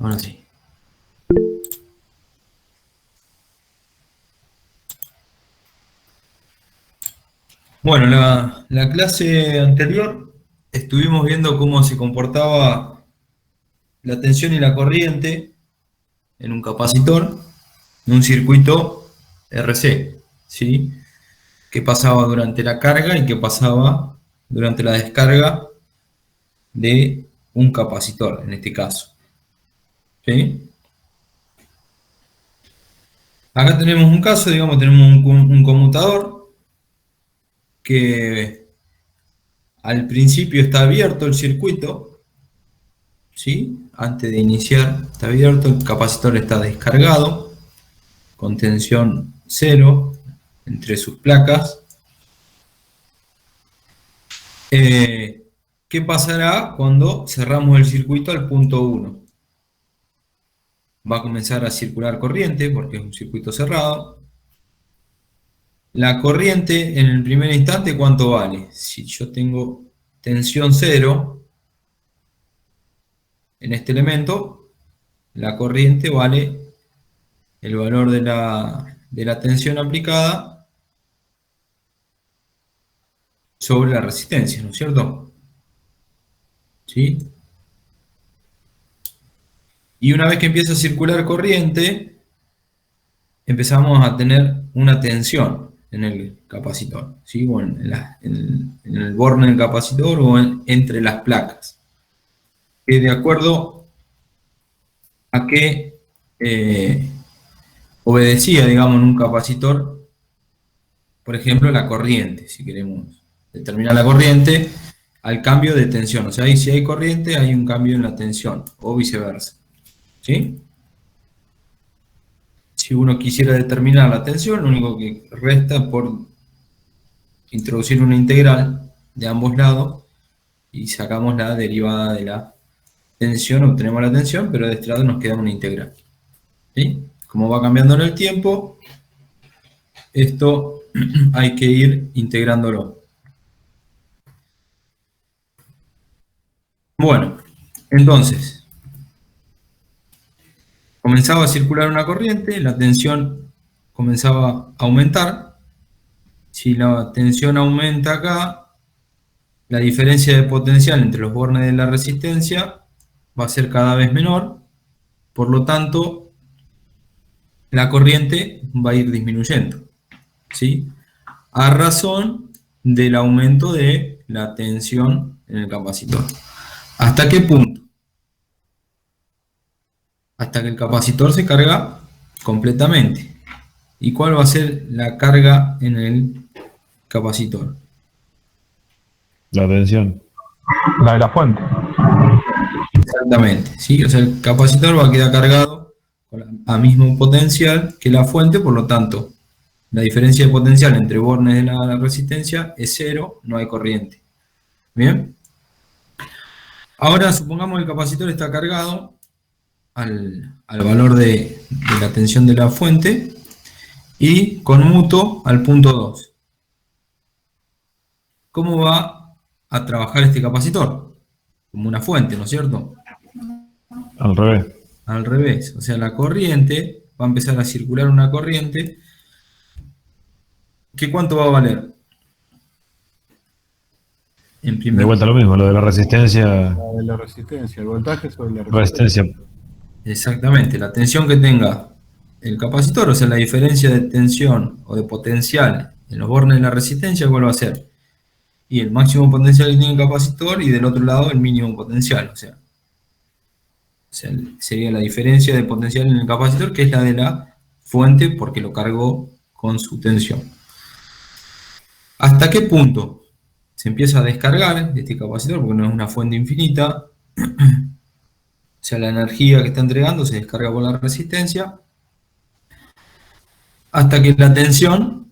Ahora sí. Bueno, la clase anterior estuvimos viendo cómo se comportaba la tensión y la corriente en un capacitor, en un circuito RC, ¿sí? ¿Qué pasaba durante la carga y qué pasaba durante la descarga de un capacitor, en este caso? ¿Sí? Acá tenemos un caso, digamos, tenemos un conmutador que al principio está abierto el circuito, ¿sí? Antes de iniciar está abierto, el capacitor está descargado con tensión cero entre sus placas. ¿Qué pasará cuando cerramos el circuito al punto 1? Va a comenzar a circular corriente porque es un circuito cerrado. La corriente en el primer instante, ¿cuánto vale? Si yo tengo tensión cero en este elemento, la corriente vale el valor de la tensión aplicada sobre la resistencia, ¿no es cierto? ¿Sí? Y una vez que empieza a circular corriente, empezamos a tener una tensión en el capacitor, ¿sí? O en el borne del capacitor o entre las placas. Que de acuerdo a qué obedecía, digamos, en un capacitor, por ejemplo, la corriente, si queremos determinar la corriente, al cambio de tensión. O sea, si hay corriente, hay un cambio en la tensión, o viceversa. ¿Sí? Si uno quisiera determinar la tensión, lo único que resta por introducir una integral de ambos lados y sacamos la derivada de la tensión, obtenemos la tensión, pero de este lado nos queda una integral. ¿Sí? Como va cambiando en el tiempo, esto hay que ir integrándolo. Bueno, entonces, comenzaba a circular una corriente, la tensión comenzaba a aumentar. Si la tensión aumenta acá, la diferencia de potencial entre los bornes de la resistencia va a ser cada vez menor, por lo tanto, la corriente va a ir disminuyendo, ¿sí? A razón del aumento de la tensión en el capacitor. ¿Hasta qué punto? Hasta que el capacitor se carga completamente. ¿Y cuál va a ser la carga en el capacitor? La tensión. La de la fuente. Exactamente, ¿sí? O sea, el capacitor va a quedar cargado a mismo potencial que la fuente, por lo tanto, la diferencia de potencial entre bornes de la resistencia es cero, no hay corriente. ¿Bien? Ahora supongamos que el capacitor está cargado al valor de la tensión de la fuente y conmuto al punto 2. ¿Cómo va a trabajar este capacitor? Como una fuente, ¿no es cierto? Al revés. Al revés, o sea, la corriente, va a empezar a circular una corriente, ¿que cuánto va a valer? En De primer vuelta lo mismo, lo de la resistencia. La de la resistencia, el voltaje sobre la Resistencia. Exactamente, la tensión que tenga el capacitor, o sea, la diferencia de tensión o de potencial en los bornes de la resistencia, ¿cuál va a ser? Y el máximo potencial que tiene el capacitor y del otro lado el mínimo potencial, o sea, sería la diferencia de potencial en el capacitor, que es la de la fuente porque lo cargó con su tensión. ¿Hasta qué punto se empieza a descargar este capacitor? Porque no es una fuente infinita. O sea, la energía que está entregando se descarga por la resistencia hasta que la tensión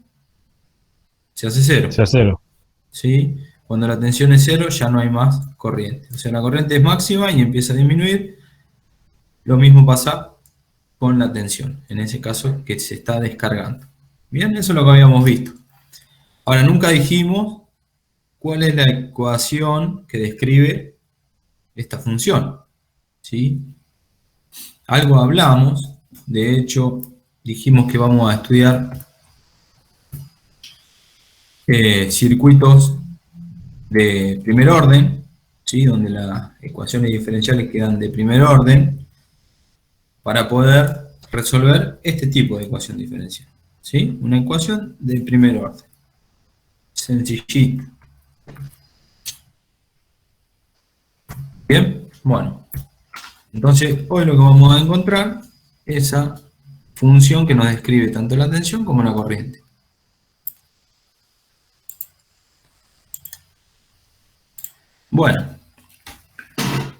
se hace cero. Sea cero. ¿Sí? Cuando la tensión es cero ya no hay más corriente. O sea, la corriente es máxima y empieza a disminuir. Lo mismo pasa con la tensión, en ese caso que se está descargando. Bien, eso es lo que habíamos visto. Ahora, nunca dijimos cuál es la ecuación que describe esta función. ¿Sí? algo hablamos, de hecho dijimos que vamos a estudiar circuitos de primer orden, ¿sí? Donde las ecuaciones diferenciales quedan de primer orden, para poder resolver este tipo de ecuación diferencial, ¿sí? Una ecuación de primer orden. Sencillito. Bien, bueno. Entonces, hoy lo que vamos a encontrar es esa función que nos describe tanto la tensión como la corriente. Bueno,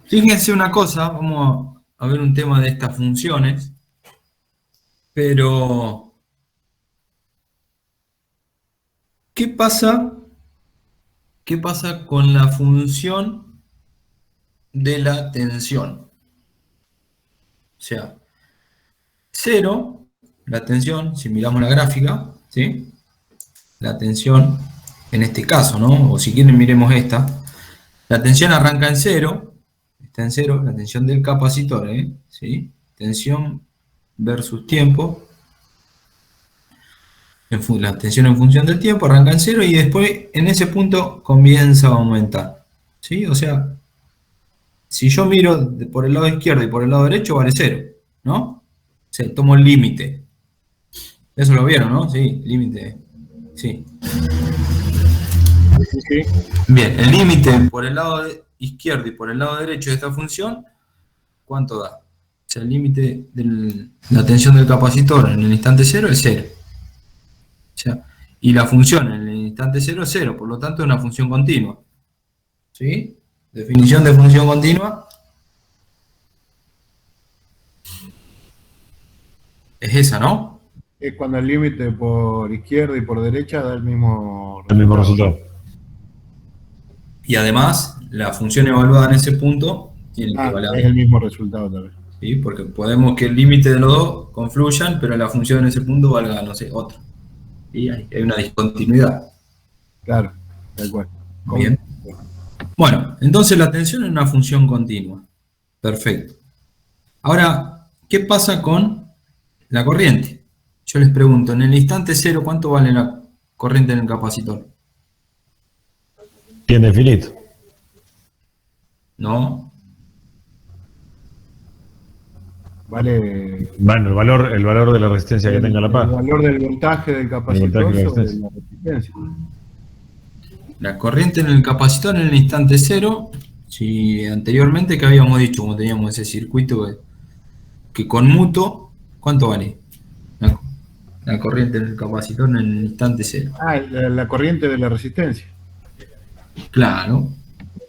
fíjense una cosa, vamos a ver un tema de estas funciones, pero ¿qué pasa con la función de la tensión? O sea, 0, la tensión, si miramos la gráfica, ¿sí? La tensión, en este caso, ¿no? O si quieren miremos esta. La tensión arranca en 0, está en 0, la tensión del capacitor, ¿sí? Tensión versus tiempo. La tensión en función del tiempo arranca en 0 y después en ese punto comienza a aumentar, ¿sí? O sea, si yo miro por el lado izquierdo y por el lado derecho vale 0, ¿no? O sea, tomo el límite. Eso lo vieron, ¿no? Sí, límite. Sí. Sí. Bien, el límite por el lado izquierdo y por el lado derecho de esta función, ¿cuánto da? O sea, el límite de la tensión del capacitor en el instante 0 es 0. O sea, y la función en el instante 0 es 0, por lo tanto es una función continua. ¿Sí? Definición de función continua es esa, ¿no? Es cuando el límite por izquierda y por derecha da el mismo resultado. Y además, la función evaluada en ese punto tiene que valer. Es el mismo resultado también. ¿Sí? Porque podemos que el límite de los dos confluyan, pero la función en ese punto valga, no sé, otro. Y hay una discontinuidad. Claro, tal cual. Bien. Bueno, entonces la tensión es una función continua. Perfecto. Ahora, ¿qué pasa con la corriente? Yo les pregunto, en el instante 0, ¿cuánto vale la corriente en el capacitor? Tiene infinito. ¿No? Vale. Bueno, el valor de la resistencia que tenga la paz. El valor del voltaje del capacitor voltaje de la sobre resistencia. la resistencia. La corriente en el capacitor en el instante 0, si anteriormente que habíamos dicho, como teníamos ese circuito que conmuto, ¿cuánto vale? La corriente en el capacitor en el instante 0. La corriente de la resistencia. Claro,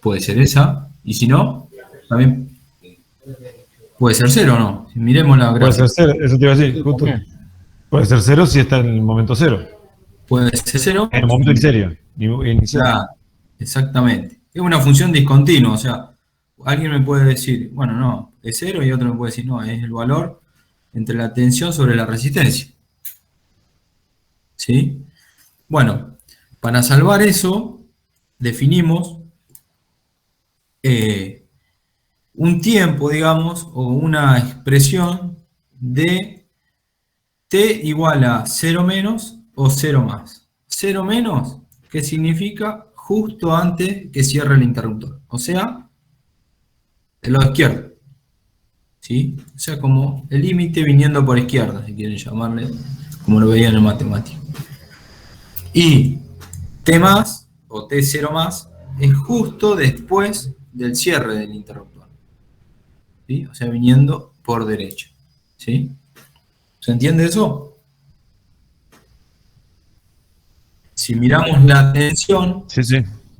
puede ser esa, y si no, también puede ser 0 o no. Si miremos la Puede gráfica. ser 0, eso te iba a decir, justo. Puede ser 0 si está en el momento 0. Puede ser 0. En el momento inicial. Claro, exactamente. Es una función discontinua, o sea, alguien me puede decir, bueno, no, es 0, y otro me puede decir, no, es el valor entre la tensión sobre la resistencia. ¿Sí? Bueno, para salvar eso, definimos un tiempo, digamos, o una expresión de t igual a 0 menos o 0 más. 0 menos, ¿qué significa? Justo antes que cierre el interruptor. O sea, del lado izquierdo. ¿Sí? O sea, como el límite viniendo por izquierda, si quieren llamarle, como lo veían en matemática. Y t más, o t0 más, es justo después del cierre del interruptor. ¿Sí? O sea, viniendo por derecha. ¿Sí? ¿Se entiende eso? Si miramos la tensión Sí.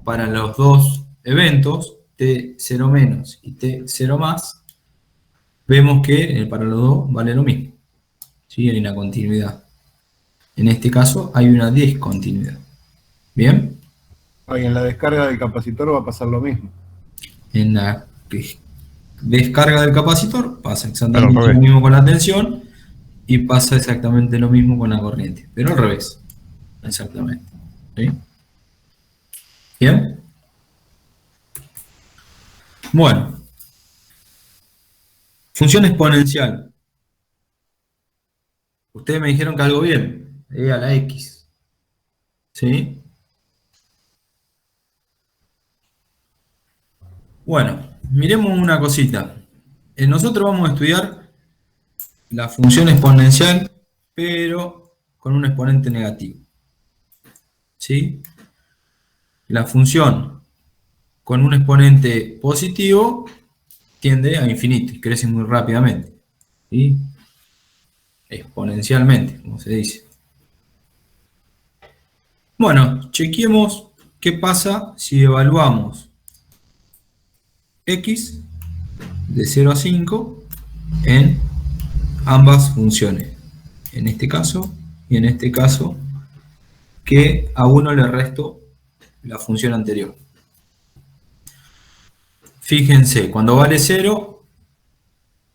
para los dos eventos, T0 menos y T0 más, vemos que para los dos vale lo mismo. ¿Sí? Hay una continuidad. En este caso hay una discontinuidad. ¿Bien? Y en la descarga del capacitor va a pasar lo mismo. En la descarga del capacitor pasa exactamente Claro, lo mismo con la tensión y pasa exactamente lo mismo con la corriente, pero al revés. Exactamente. ¿Sí? ¿Bien? Bueno. Función exponencial. Ustedes me dijeron que algo bien. E a la X. ¿Sí? Bueno, miremos una cosita. Nosotros vamos a estudiar la función exponencial, pero con un exponente negativo. ¿Sí? La función con un exponente positivo tiende a infinito y crece muy rápidamente. ¿Sí? Exponencialmente, como se dice. Bueno, chequeemos qué pasa si evaluamos x de 0 a 5 en ambas funciones. En este caso y en este caso, que a 1 le resto la función anterior. Fíjense, cuando vale 0,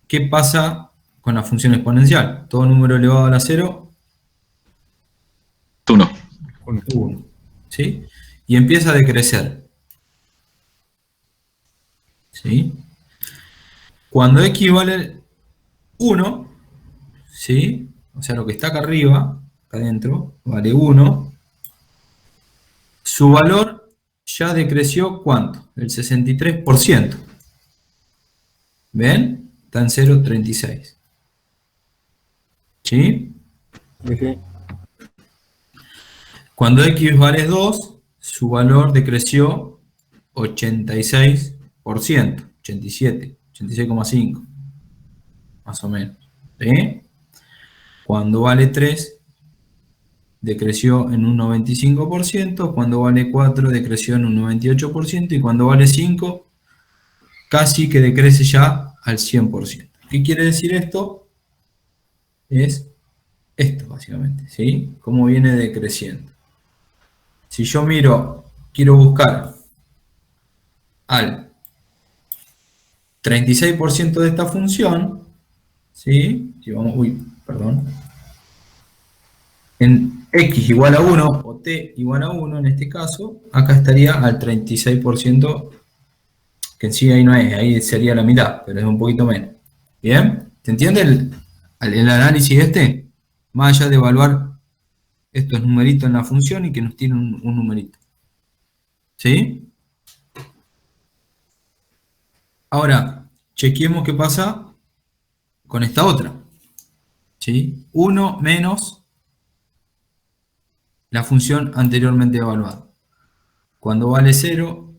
¿qué pasa con la función exponencial? Todo número elevado a la 0, 1. 1. ¿Sí? Y empieza a decrecer. ¿Sí? Cuando x vale 1, ¿sí? O sea, lo que está acá arriba, acá adentro, vale 1, su valor ya decreció, ¿cuánto? El 63%. ¿Ven? Está en 0,36. ¿Sí? Sí. Cuando x vale 2, su valor decreció 86%, 87, 86,5, más o menos. ¿Sí? Cuando vale 3, decreció en un 95%, cuando vale 4, decreció en un 98%, y cuando vale 5, casi que decrece ya al 100%. ¿Qué quiere decir esto? Es esto, básicamente, ¿sí? Cómo viene decreciendo. Si yo miro, quiero buscar al 36% de esta función, ¿sí? Si vamos, perdón. En x igual a 1 o t igual a 1, en este caso, acá estaría al 36%, que en sí ahí no es, ahí sería la mitad, pero es un poquito menos. ¿Bien? ¿Se entiende el análisis este? Más allá de evaluar estos numeritos en la función y que nos tiene un numerito. ¿Sí? Ahora, chequeemos qué pasa con esta otra. ¿Sí? 1 menos la función anteriormente evaluada. Cuando vale 0,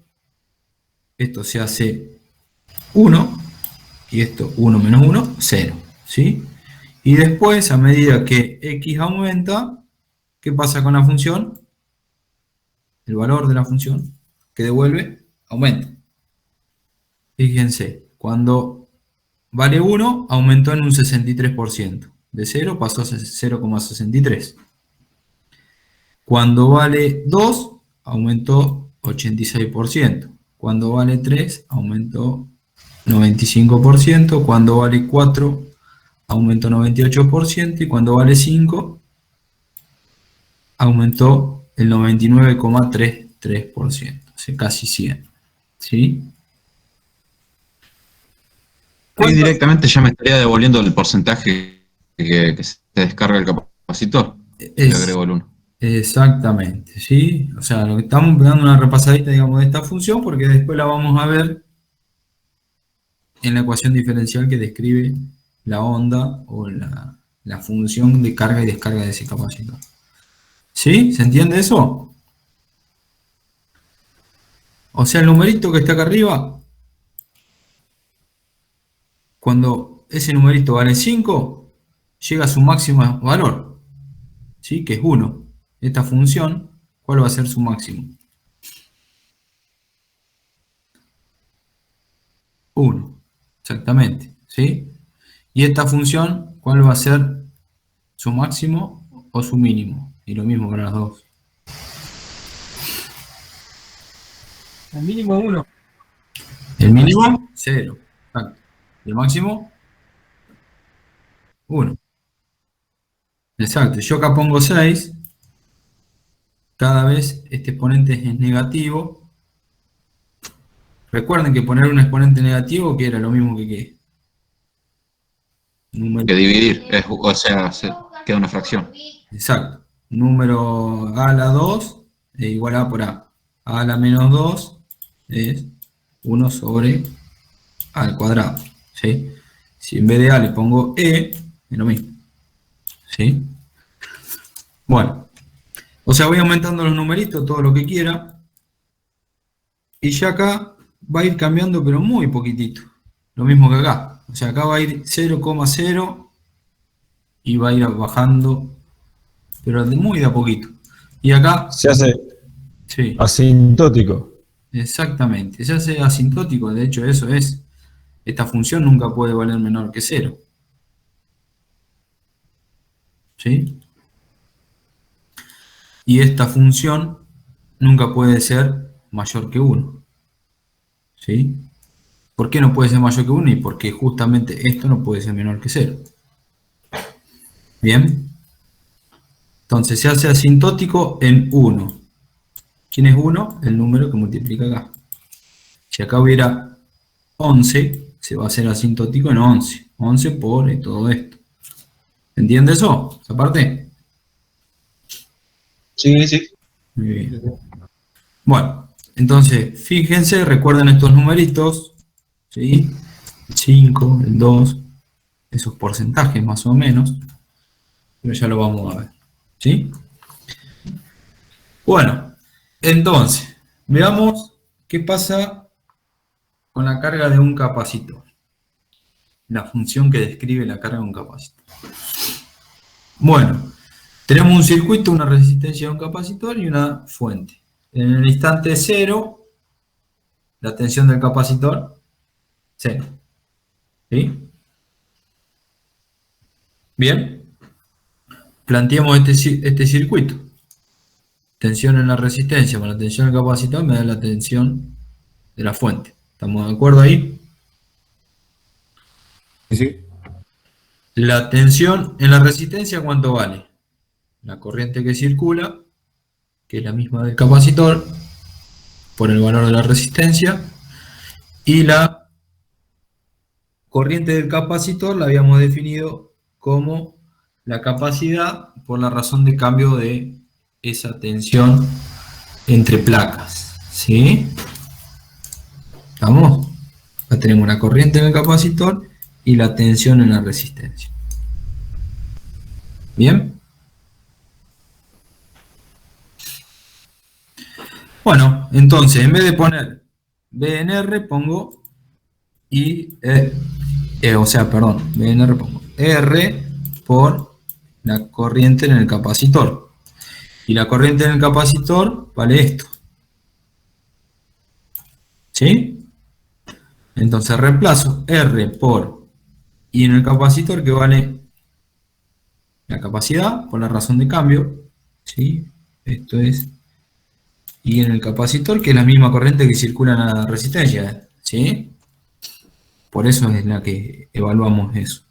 esto se hace 1, y esto 1 menos 1, 0. ¿Sí? Y después, a medida que x aumenta, ¿qué pasa con la función? El valor de la función que devuelve aumenta. Fíjense, cuando vale 1, aumentó en un 63%. De 0 pasó a 0,63. Cuando vale 2, aumentó 86%. Cuando vale 3, aumentó 95%. Cuando vale 4, aumentó 98%. Y cuando vale 5, aumentó el 99,33%. O sea, casi 100. ¿Sí? Ahí directamente ya me estaría devolviendo el porcentaje que se descarga el capacitor. Le agrego el 1. Exactamente, ¿sí? O sea, lo que estamos dando una repasadita, digamos, de esta función, porque después la vamos a ver en la ecuación diferencial que describe la onda o la función de carga y descarga de ese capacitor. ¿Sí? ¿Se entiende eso? O sea, el numerito que está acá arriba, cuando ese numerito vale 5, llega a su máximo valor, ¿sí? Que es 1. Esta función, ¿cuál va a ser su máximo? 1, exactamente, ¿sí? Y esta función, ¿cuál va a ser su máximo o su mínimo? Y lo mismo para las dos. El mínimo es 1. El mínimo, 0. Exacto. Y el máximo, 1. Exacto. Yo acá pongo 6. Cada vez este exponente es negativo. Recuerden que poner un exponente negativo que era lo mismo que Que dividir, o sea, queda una fracción. Exacto. Número a a la 2 es igual a por a. A la menos 2 es 1 sobre a al cuadrado. ¿Sí? Si en vez de a le pongo e, es lo mismo. ¿Sí? Bueno. O sea, voy aumentando los numeritos, todo lo que quiera. Y ya acá va a ir cambiando, pero muy poquitito. Lo mismo que acá. O sea, acá va a ir 0,0 y va a ir bajando, pero muy de a poquito. Y acá, Se hace sí, asintótico. exactamente. Se hace asintótico. De hecho, eso es. Esta función nunca puede valer menor que 0. ¿Sí? Y esta función nunca puede ser mayor que 1. ¿Sí? ¿Por qué no puede ser mayor que 1? Y porque justamente esto no puede ser menor que 0. ¿Bien? Entonces se hace asintótico en 1. ¿Quién es 1? El número que multiplica acá. Si acá hubiera 11, se va a hacer asintótico en 11. 11 por todo esto. ¿Entiende eso? ¿Esa parte? Sí, sí. Muy bien. Bueno, entonces, fíjense, recuerden estos numeritos, ¿sí? El 5, el 2, esos porcentajes más o menos, pero ya lo vamos a ver, ¿sí? Bueno, entonces, veamos qué pasa con la carga de un capacitor. La función que describe la carga de un capacitor. Bueno, tenemos un circuito, una resistencia de un capacitor y una fuente. En el instante 0, la tensión del capacitor, 0. ¿Sí? Bien. Planteamos este circuito. Tensión en la resistencia con la tensión del capacitor me da la tensión de la fuente. ¿Estamos de acuerdo ahí? Sí. La tensión en la resistencia, ¿cuánto vale? La corriente que circula, que es la misma del capacitor, por el valor de la resistencia, y la corriente del capacitor la habíamos definido como la capacidad por la razón de cambio de esa tensión entre placas. ¿Sí? ¿Estamos? Acá tenemos la corriente en el capacitor y la tensión en la resistencia. ¿Bien? Bueno, entonces en vez de poner B en R pongo BNR pongo R por la corriente en el capacitor. Y la corriente en el capacitor vale esto. ¿Sí? Entonces reemplazo R por I en el capacitor, que vale la capacidad por la razón de cambio. ¿Sí? Esto es I en el capacitor, que es la misma corriente que circula en la resistencia. ¿Sí? Por eso es la que evaluamos eso.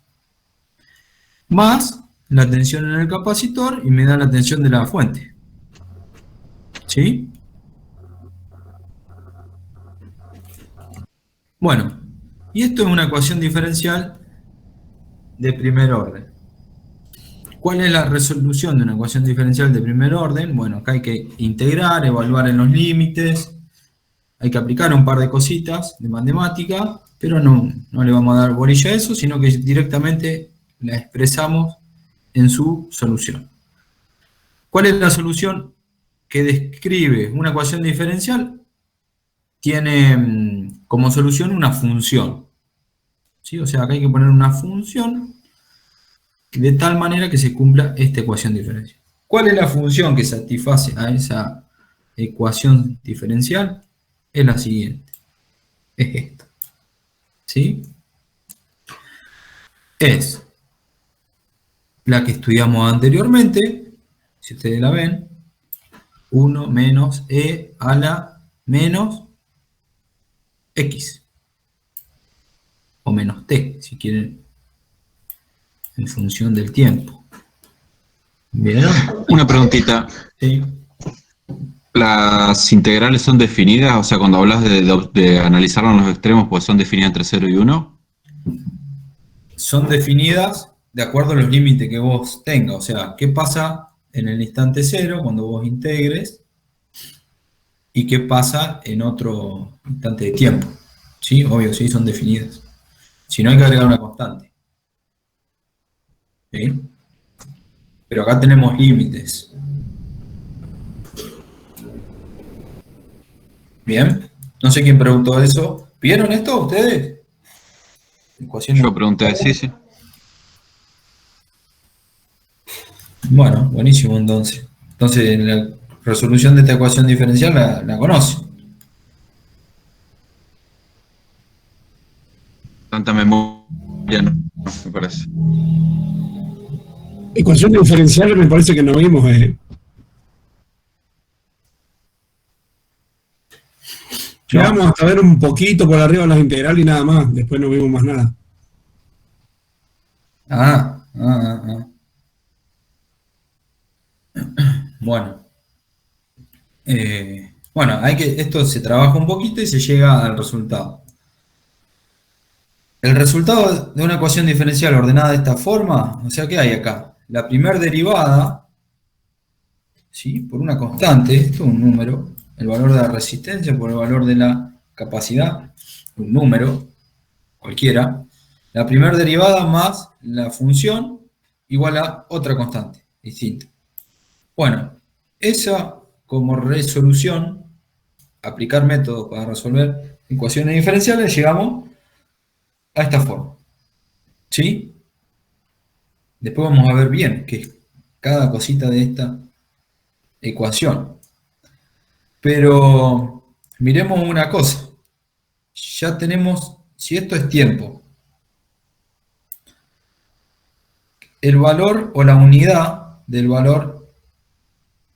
Más la tensión en el capacitor y me da la tensión de la fuente. ¿Sí? Bueno, y esto es una ecuación diferencial de primer orden. ¿Cuál es la resolución de una ecuación diferencial de primer orden? Bueno, acá hay que integrar, evaluar en los límites, hay que aplicar un par de cositas de matemática, pero no le vamos a dar bolilla a eso, sino que directamente la expresamos en su solución. ¿Cuál es la solución que describe una ecuación diferencial? Tiene como solución una función. ¿Sí? O sea, acá hay que poner una función de tal manera que se cumpla esta ecuación diferencial. ¿Cuál es la función que satisface a esa ecuación diferencial? Es la siguiente. Es esta. ¿Sí? Es la que estudiamos anteriormente, si ustedes la ven, 1 menos e a la menos x, o menos t, si quieren, en función del tiempo. ¿Vieron? Una preguntita. Sí. ¿Las integrales son definidas? O sea, cuando hablas de analizarlo en los extremos, pues son definidas entre 0 y 1. son definidas de acuerdo a los límites que vos tengas. O sea, ¿qué pasa en el instante cero cuando vos integres? ¿Y qué pasa en otro instante de tiempo? ¿Sí? Obvio, sí, son definidas. Si no, hay que agregar una constante. ¿Sí? Pero acá tenemos límites. Bien. No sé quién preguntó eso. ¿Vieron esto ustedes? Ecuaciones. Yo pregunté, sí. Bueno, buenísimo entonces. Entonces, la resolución de esta ecuación diferencial la conoce. Tanta memoria no, me parece. Ecuaciones diferenciales me parece que no vimos. Llegamos hasta ver un poquito por arriba las integrales y nada más. Después no vimos más nada. Bueno. Bueno, esto se trabaja un poquito y se llega al resultado. El resultado de una ecuación diferencial ordenada de esta forma, o sea, ¿qué hay acá? La primera derivada, ¿sí? Por una constante, esto es un número, el valor de la resistencia por el valor de la capacidad, un número, cualquiera. La primera derivada más la función igual a otra constante, distinta. Bueno, esa como resolución, aplicar métodos para resolver ecuaciones diferenciales, llegamos a esta forma. ¿Sí? Después vamos a ver bien qué es cada cosita de esta ecuación. Pero miremos una cosa. Ya tenemos, si esto es tiempo, el valor o la unidad del valor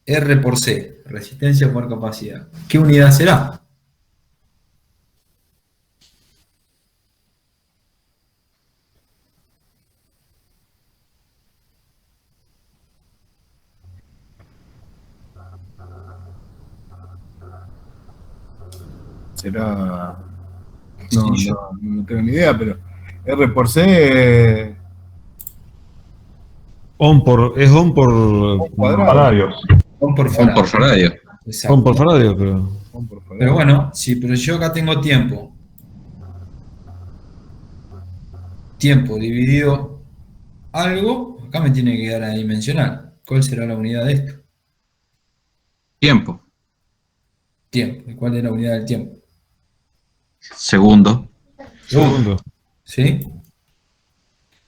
R por C, resistencia por capacidad. ¿Qué unidad será? Será... No tengo ni idea, pero R por C... Es ohm por cuadrado. faradios. Ohm por Ohm por faradio. Exacto. Ohm por faradio, pero... Pero bueno, sí, pero yo acá tengo tiempo. Tiempo dividido algo, acá me tiene que dar a dimensional. ¿Cuál será la unidad de esto? Tiempo. Tiempo. ¿Y cuál es la unidad del tiempo? Segundo. Segundo. ¿Sí?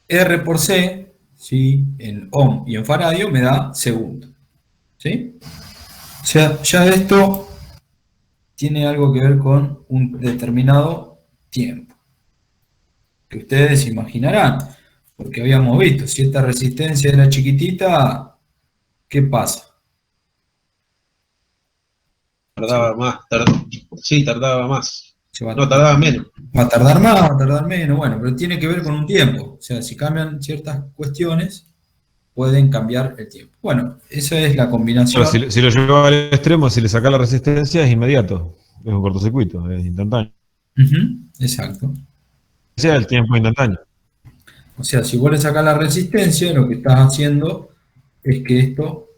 R por C, ¿sí? En ohm y en faradio me da segundo. ¿Sí? O sea, ya esto tiene algo que ver con un determinado tiempo. Que ustedes imaginarán, porque habíamos visto, si esta resistencia era chiquitita, ¿qué pasa? Tardaba más, tardaba más. No, tardaba menos. Va a tardar más, va a tardar menos, bueno, pero tiene que ver con un tiempo. O sea, si cambian ciertas cuestiones, pueden cambiar el tiempo. Bueno, esa es la combinación. Pero si lo lleva al extremo, si le saca la resistencia, es inmediato. Es un cortocircuito, es instantáneo. Exacto. Sea el tiempo instantáneo. O sea, si vos le sacás la resistencia, lo que estás haciendo es que esto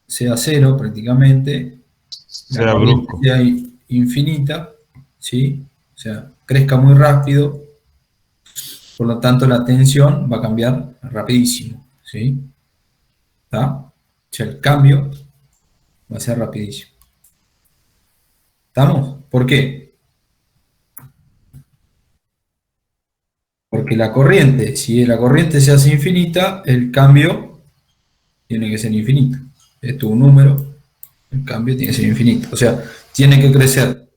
sea cero prácticamente. Sea brusco. Sea infinita, ¿sí? O sea, crezca muy rápido. Por lo tanto, la tensión va a cambiar rapidísimo, ¿sí? ¿Está? O sea, el cambio va a ser rapidísimo. ¿Estamos? ¿Por qué? Porque la corriente, si la corriente se hace infinita, el cambio tiene que ser infinito. Esto es un número, el cambio tiene que ser infinito. O sea, tiene que crecer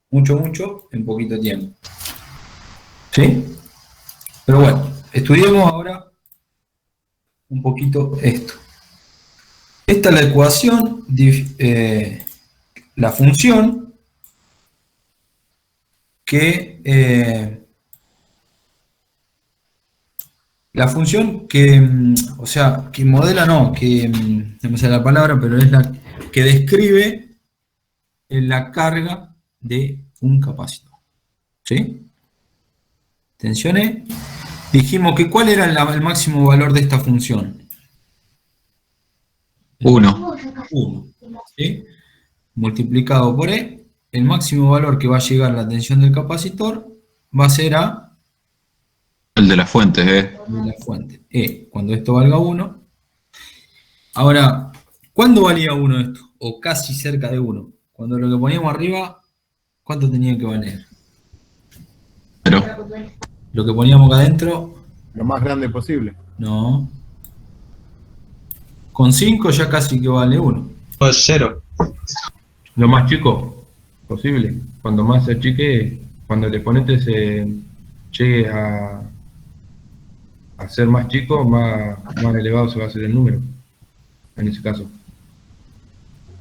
mucho en poquito tiempo. ¿Sí? Pero bueno, estudiemos ahora un poquito esto. Esta es la ecuación, la función que o sea, que modela, no me sale la palabra, pero es la que describe la carga de un capacitor. ¿Sí? Tensiones Dijimos que ¿cuál era el máximo valor de esta función? 1. 1. ¿Sí? Multiplicado por E, el máximo valor que va a llegar a la tensión del capacitor va a ser a El de las fuentes, de la fuente. E, cuando esto valga 1. Ahora, ¿cuándo valía 1 esto? O casi cerca de 1. Cuando lo que poníamos arriba, ¿cuánto tenía que valer? Pero Lo que poníamos acá adentro, Lo más grande posible. no. Con 5 ya casi que vale 1. Pues 0. Lo más chico posible. Cuando más se achique, cuando el exponente se llegue a ser más chico, más elevado se va a hacer el número. En ese caso.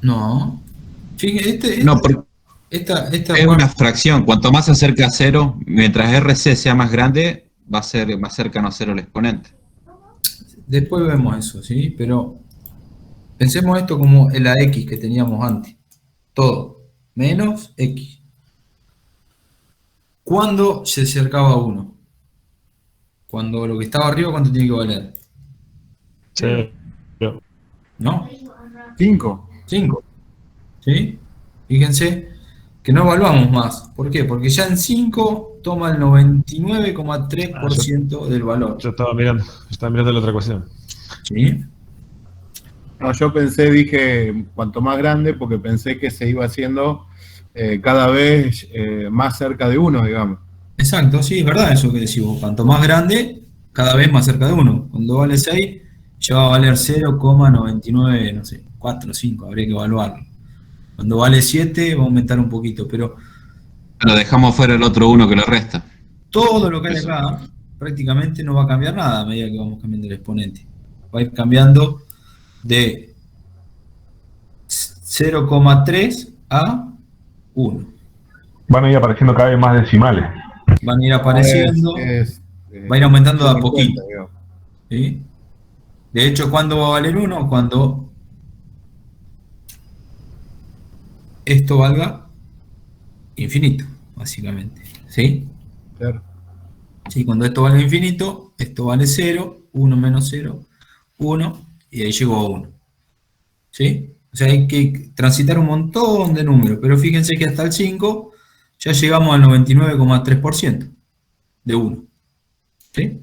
No. Fíjate, no, porque esta es una fracción. Cuanto más se acerca a 0, mientras RC sea más grande, va a ser más cercano a 0 el exponente. después vemos eso, ¿sí? Pero pensemos esto como la X que teníamos antes. Todo. Menos X. ¿Cuándo se acercaba a 1? Cuando lo que estaba arriba, ¿cuánto tiene que valer? Sí. ¿No? 5. 5. ¿Sí? Fíjense que no evaluamos más. ¿Por qué? Porque ya en 5 toma el 99,3% del valor. Yo estaba mirando la otra ecuación. ¿Sí? No, yo dije cuanto más grande, porque pensé que se iba haciendo cada vez más cerca de 1, digamos. Exacto, sí, es verdad eso que decimos. Cuanto más grande, cada vez más cerca de 1. Cuando vale 6, ya va a valer 0,99, no sé, 4 o 5, habría que evaluarlo. Cuando vale 7, va a aumentar un poquito, pero Pero dejamos fuera el otro 1 que lo resta. todo lo que hay acá prácticamente no va a cambiar nada a medida que vamos cambiando el exponente. Va a ir cambiando de 0,3 a 1. Van a ir apareciendo cada vez más decimales. Van a ir apareciendo, va a ir aumentando de a poquito. ¿Sí? De hecho, ¿cuándo va a valer 1? Cuando esto valga infinito, básicamente. ¿Sí? Claro. Sí, cuando esto vale infinito, esto vale 0, 1 menos 0, 1, y ahí llegó a 1. ¿Sí? O sea, hay que transitar un montón de números, pero fíjense que hasta el 5 ya llegamos al 99,3% de 1. ¿Sí?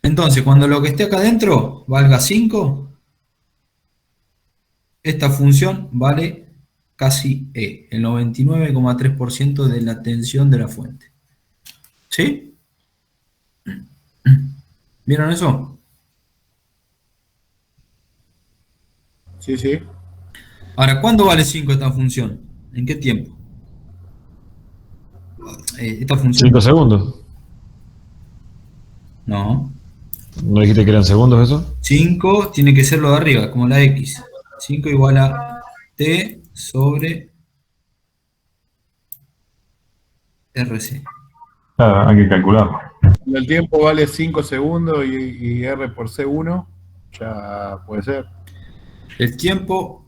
Entonces, cuando lo que esté acá adentro valga 5, esta función vale casi E, el 99,3% de la tensión de la fuente. ¿Sí? ¿Vieron eso? Sí, sí. Ahora, ¿cuándo vale 5 esta función? ¿En qué tiempo? Esta función. 5 segundos. No. ¿No dijiste que eran segundos eso? 5 tiene que ser lo de arriba, como la X. 5 igual a T sobre RC. Claro, hay que calcularlo. Cuando el tiempo vale 5 segundos y R por C1, ya puede ser. El tiempo.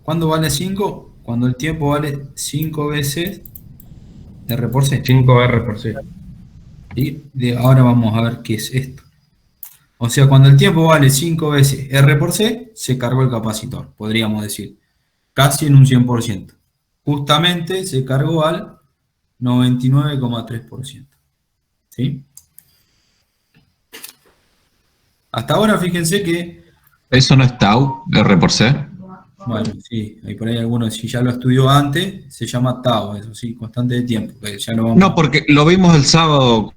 ¿Cuándo vale 5? Cuando el tiempo vale 5 veces R por C. 5R por C. Y ahora vamos a ver qué es esto. O sea, cuando el tiempo vale 5 veces R por C, se cargó el capacitor, podríamos decir. Casi en un 100%. Justamente se cargó al 99,3%. ¿Sí? Hasta ahora fíjense que... ¿Eso no es tau, R por C? Bueno, sí, hay por ahí algunos, si ya lo estudió antes, se llama tau, eso sí, constante de tiempo. Que ya lo vamos No, porque lo vimos el sábado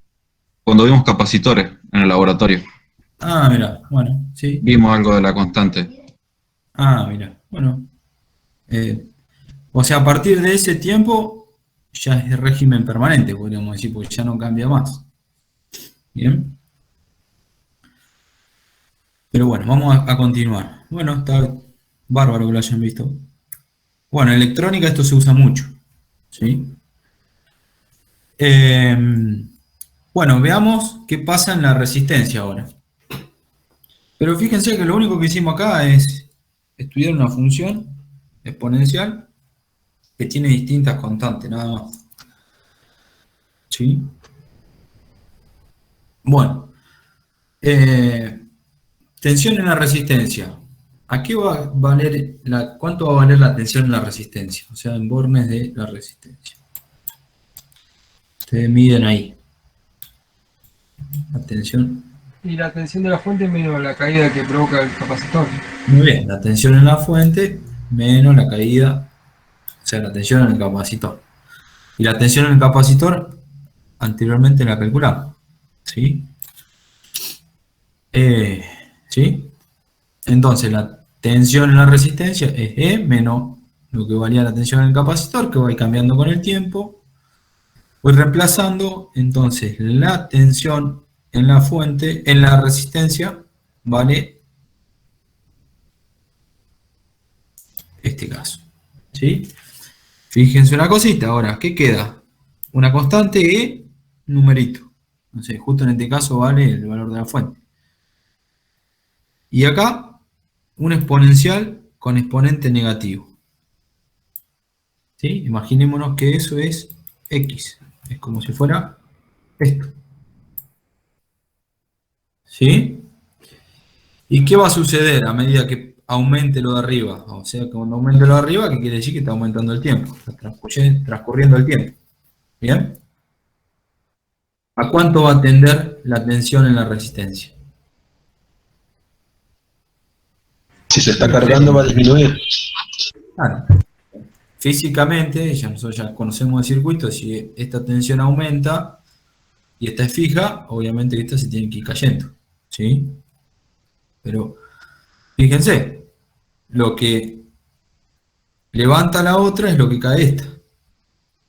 cuando vimos capacitores en el laboratorio. Ah, mira, bueno, sí. Vimos algo de la constante. Ah, mira, bueno. O sea, a partir de ese tiempo ya es régimen permanente, podríamos decir, porque ya no cambia más. Bien. Pero bueno, vamos a continuar. Bueno, está bárbaro que lo hayan visto. Bueno, en electrónica esto se usa mucho. ¿Sí? Bueno, veamos qué pasa en la resistencia ahora. Pero fíjense que lo único que hicimos acá es estudiar una función exponencial que tiene distintas constantes, nada más. ¿Sí? Bueno, tensión en la resistencia. ¿A qué va a valer cuánto va a valer la tensión en la resistencia? O sea, en bornes de la resistencia. Ustedes miden ahí. La tensión. Y la tensión de la fuente menos la caída que provoca el capacitor. Muy bien, la tensión en la fuente menos la caída, o sea, la tensión en el capacitor. Y la tensión en el capacitor anteriormente la calculamos. ¿Sí? ¿Sí? Entonces la tensión en la resistencia es E menos lo que valía la tensión en el capacitor, que va a ir cambiando con el tiempo. Voy reemplazando, entonces la tensión en la fuente, en la resistencia, vale este caso. ¿Sí? Fíjense una cosita, ahora, ¿qué queda? Una constante E, numerito. Entonces, justo en este caso vale el valor de la fuente. Y acá, un exponencial con exponente negativo. ¿Sí? Imaginémonos que eso es X. Es como si fuera esto. ¿Sí? ¿Y qué va a suceder a medida que aumente lo de arriba? O sea, que cuando aumente lo de arriba, ¿qué quiere decir? Que está aumentando el tiempo. Está transcurriendo el tiempo. ¿Bien? ¿A cuánto va a tender la tensión en la resistencia? Si se está cargando va a disminuir. Claro. Físicamente, nosotros ya conocemos el circuito, si esta tensión aumenta y esta es fija, obviamente que esta se tiene que ir cayendo. ¿Sí? Pero, fíjense, lo que levanta la otra es lo que cae esta.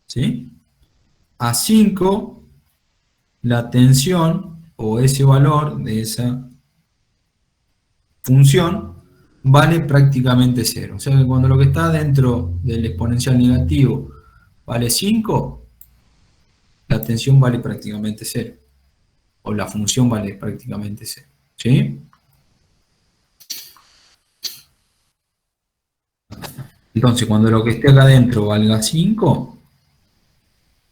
¿Sí? A 5, la tensión o ese valor de esa función vale prácticamente 0. O sea que cuando lo que está dentro del exponencial negativo vale 5, la tensión vale prácticamente 0. O la función vale prácticamente 0. ¿Sí? Entonces, cuando lo que esté acá adentro valga 5,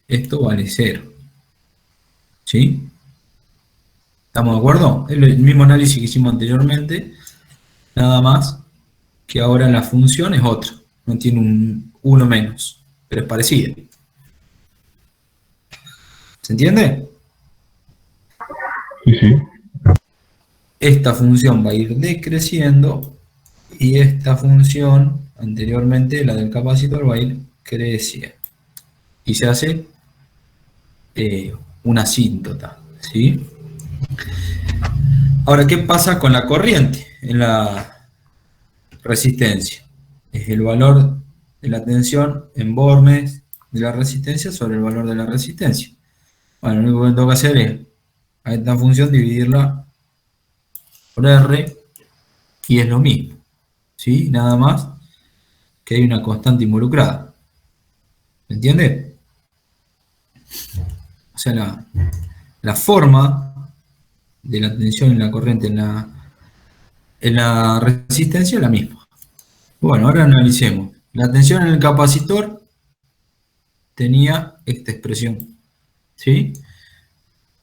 esto vale 0. ¿Sí? ¿Estamos de acuerdo? Es el mismo análisis que hicimos anteriormente, nada más que ahora la función es otra. No tiene un 1 menos, pero es parecida. ¿Se entiende? Sí, sí. Esta función va a ir decreciendo y esta función, anteriormente la del capacitor, va a ir creciendo. Y se hace una asíntota. ¿Sí? Ahora, ¿qué pasa con la corriente en la resistencia? Es el valor de la tensión en bornes de la resistencia sobre el valor de la resistencia. Bueno, lo único que tengo que hacer es a esta función dividirla por R y es lo mismo. ¿Sí? Nada más que hay una constante involucrada. ¿Se entiende? O sea, la forma de la tensión en la corriente en la resistencia es la misma. Bueno, ahora analicemos. La tensión en el capacitor tenía esta expresión. ¿Sí?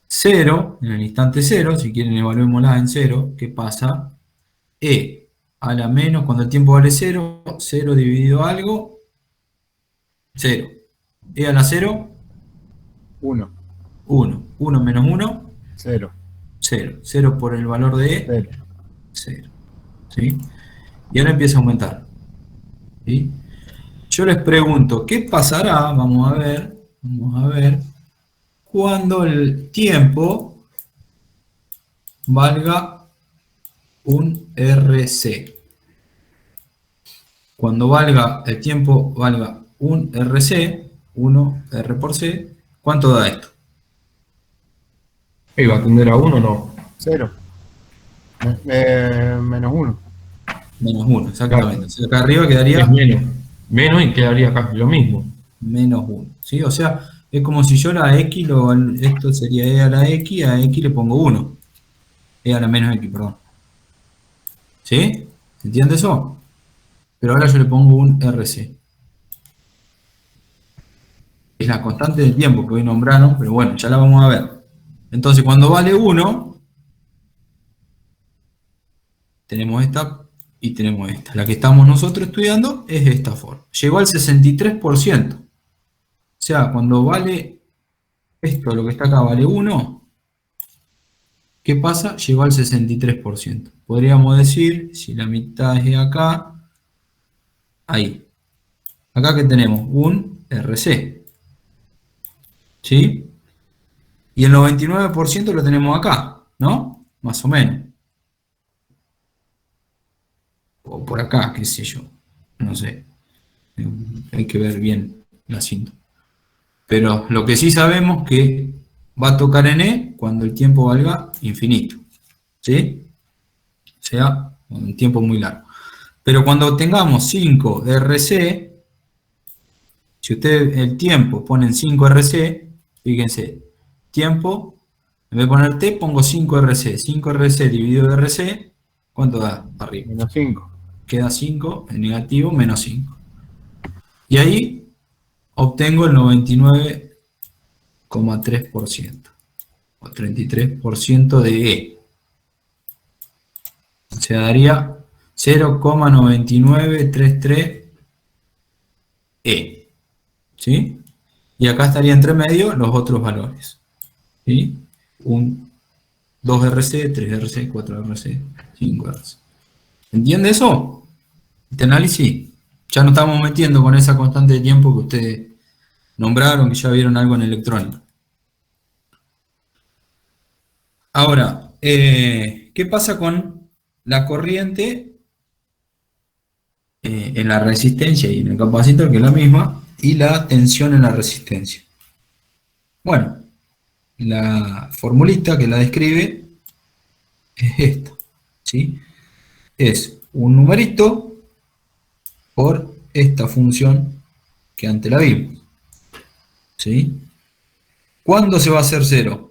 0, en el instante 0, si quieren evaluémosla en 0, ¿qué pasa? E a la menos, cuando el tiempo vale 0, 0 dividido algo, 0. E a la 0, 1, 1. 1 menos 1, 0, 0. 0 por el valor de E, 0. 0. ¿Sí? Y ahora empieza a aumentar. ¿Sí? Yo les pregunto, ¿qué pasará? Vamos a ver, cuando el tiempo valga un RC. Cuando el tiempo valga un RC, 1 R por C, ¿cuánto da esto? ¿Iba a tender a 1 o no? 0. Menos 1. Menos 1, exactamente. O sea, acá arriba quedaría Es menos. Menos y quedaría acá lo mismo. menos 1. ¿Sí? O sea, es como si yo la X, esto sería E a la X, a X le pongo 1. E a la menos X, perdón. ¿Sí? ¿Se entiende eso? Pero ahora yo le pongo un RC. es la constante del tiempo que hoy nombraron, pero bueno, ya la vamos a ver. Entonces, cuando vale 1, tenemos esta y tenemos esta. La que estamos nosotros estudiando es esta forma. Llegó al 63%. O sea, cuando vale esto, lo que está acá, vale 1, ¿qué pasa? Llegó al 63%. Podríamos decir, si la mitad es de acá, ahí. Acá que tenemos un RC. ¿Sí? Y el 99% lo tenemos acá, ¿no? Más o menos. O por acá, qué sé yo. No sé. Hay que ver bien la cinta. Pero lo que sí sabemos es que va a tocar en E cuando el tiempo valga infinito. ¿Sí? O sea, un tiempo muy largo. Pero cuando tengamos 5 RC, si ustedes el tiempo ponen 5 RC, fíjense, tiempo, en vez de poner T, pongo 5 RC. 5 RC dividido de RC, ¿cuánto da arriba? Menos 5. Queda 5, en negativo, menos 5. Y ahí obtengo el 99,3%, o 33% de E. Se daría 0,9933 E. ¿Sí? Y acá estaría entre medio los otros valores. ¿Sí? 2 RC, 3 RC, 4 RC, 5 RC. ¿Entiende eso? Este análisis. Ya nos estamos metiendo con esa constante de tiempo que ustedes nombraron, que ya vieron algo en electrónica. Ahora, ¿qué pasa con la corriente en la resistencia y en el capacitor, que es la misma, y la tensión en la resistencia? Bueno, la formulita que la describe es esta, ¿sí? Es un numerito por esta función que antes la vimos, ¿sí? ¿Cuándo se va a hacer 0?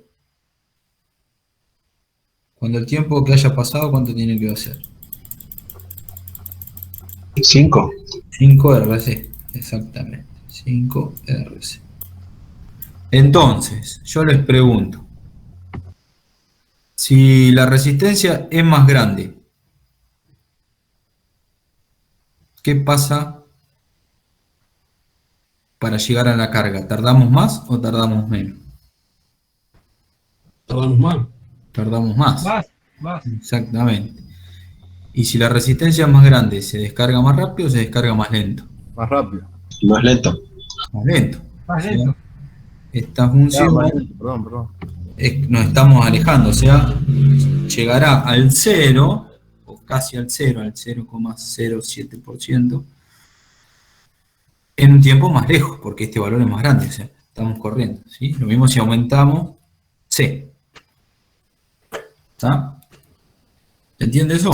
Cuando el tiempo que haya pasado, ¿cuánto tiene que hacer? 5. 5 RC, exactamente. 5 RC. Entonces, yo les pregunto, si la resistencia es más grande, ¿qué pasa para llegar a la carga? ¿Tardamos más o tardamos menos? Tardamos más. Tardamos más. Más. Exactamente. Y si la resistencia es más grande, ¿se descarga más rápido o se descarga más lento? Más rápido. Y más lento. Más lento. Más lento. Esta función Perdón. nos estamos alejando, o sea, llegará al 0, o casi al 0, al 0,07%, en un tiempo más lejos, porque este valor es más grande, o sea, estamos corriendo, ¿sí? Lo mismo si aumentamos C. ¿Está? ¿Se entiende eso?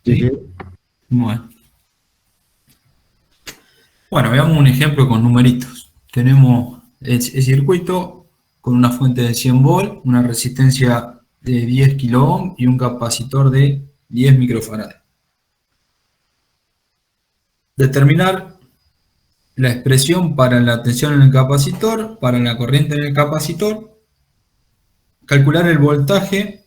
Sí. Bueno, veamos un ejemplo con numeritos. Tenemos el circuito con una fuente de 100 volt, una resistencia de 10 kilo ohm y un capacitor de 10 microfarads. Determinar la expresión para la tensión en el capacitor, para la corriente en el capacitor, calcular el voltaje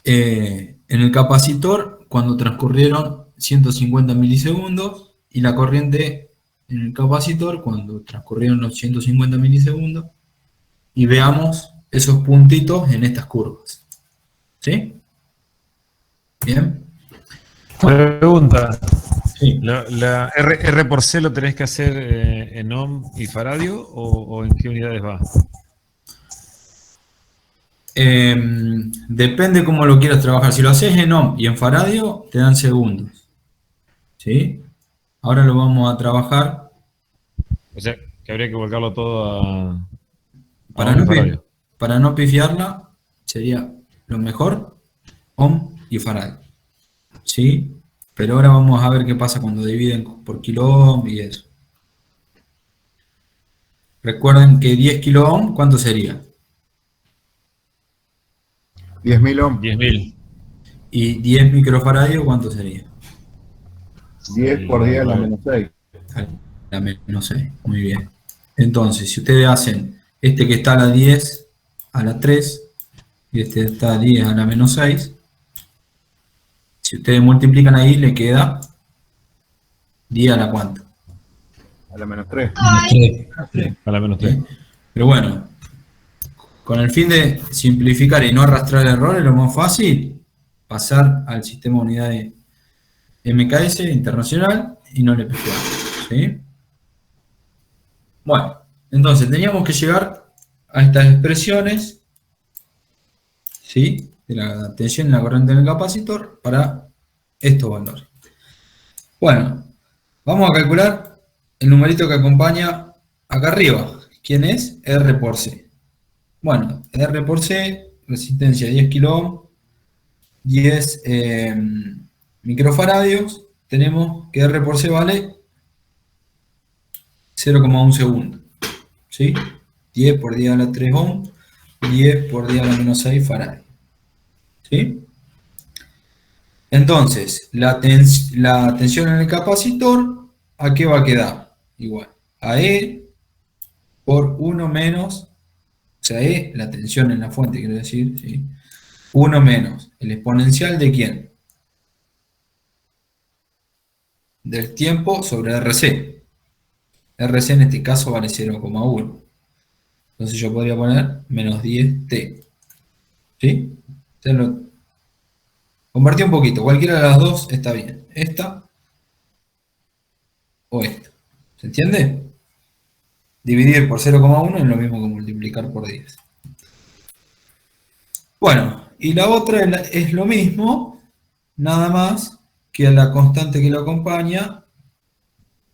en el capacitor cuando transcurrieron 150 milisegundos y la corriente en el capacitor cuando transcurrieron los 150 milisegundos, y veamos esos puntitos en estas curvas. ¿Sí? Bien. Pregunta. Sí. ¿La R por C lo tenés que hacer en ohm y faradio o en qué unidades va? Depende cómo lo quieras trabajar. Si lo haces en ohm y en faradio, te dan segundos. ¿Sí? Ahora lo vamos a trabajar. O sea, que habría que volcarlo todo a Para no pifiarla, sería lo mejor ohm y faradio. ¿Sí? Pero ahora vamos a ver qué pasa cuando dividen por kilo ohm y eso. Recuerden que 10 kilo ohm, ¿cuánto sería? 10.000 ohms. 10.000. Y 10 microfaradios, ¿cuánto sería? 10 por 10 a la menos 6. A la menos 6, muy bien. Entonces, si ustedes hacen este que está a la 10 a la 3 y este está a 10 a la menos 6, si ustedes multiplican ahí, le queda 10 a la cuánto. A la menos 3. A la menos 3. Pero bueno, con el fin de simplificar y no arrastrar errores, lo más fácil, pasar al sistema unidad de MKS internacional y no le pegamos, ¿sí? Bueno, entonces teníamos que llegar a estas expresiones, ¿sí? De la tensión en la corriente del capacitor para estos valores. Bueno, vamos a calcular el numerito que acompaña acá arriba. ¿Quién es? R por C. Bueno, R por C, resistencia 10 kilo ohm, 10 microfaradios. Tenemos que R por C vale 0,1 segundo. ¿Sí? 10 por 10 a la 3 ohm, 10 por 10 a la menos 6 faraday. ¿Sí? Entonces, la tensión en el capacitor, ¿a qué va a quedar? Igual, a E por 1 menos, o sea, E, la tensión en la fuente, quiero decir, ¿sí? 1 menos, ¿el exponencial de quién? Del tiempo sobre RC. RC en este caso vale 0,1. Entonces yo podría poner menos 10T. ¿Sí? Ya lo convertí un poquito. Cualquiera de las dos está bien. Esta o esta. ¿Se entiende? Dividir por 0,1 es lo mismo que multiplicar por 10. Bueno, y la otra es lo mismo, nada más que a la constante que lo acompaña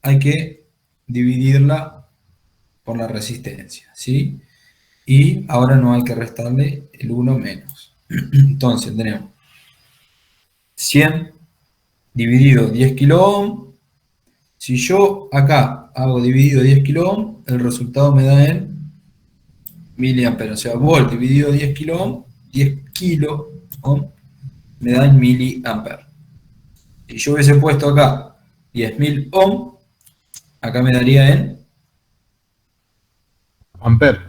hay que dividirla por la resistencia, ¿sí? Y ahora no hay que restarle el 1 menos. Entonces tenemos 100 dividido 10 kilo ohm. Si yo acá hago dividido 10 kilo ohm, el resultado me da en miliamperes. O sea, volt dividido 10 kilo ohm, 10 kilo ohm me da en miliamperes. Si yo hubiese puesto acá 10.000 ohm, acá me daría en Ampere.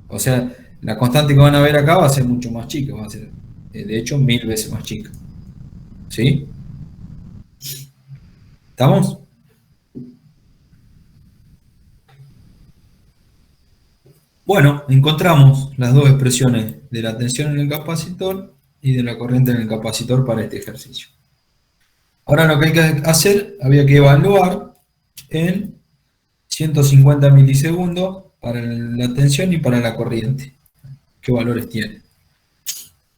O sea, la constante que van a ver acá va a ser mucho más chica, va a ser, de hecho, 1000 veces más chica. ¿Sí? ¿Estamos? Bueno, encontramos las dos expresiones de la tensión en el capacitor y de la corriente en el capacitor para este ejercicio. Ahora lo que hay que hacer, había que evaluar en 150 milisegundos para la tensión y para la corriente. ¿Qué valores tiene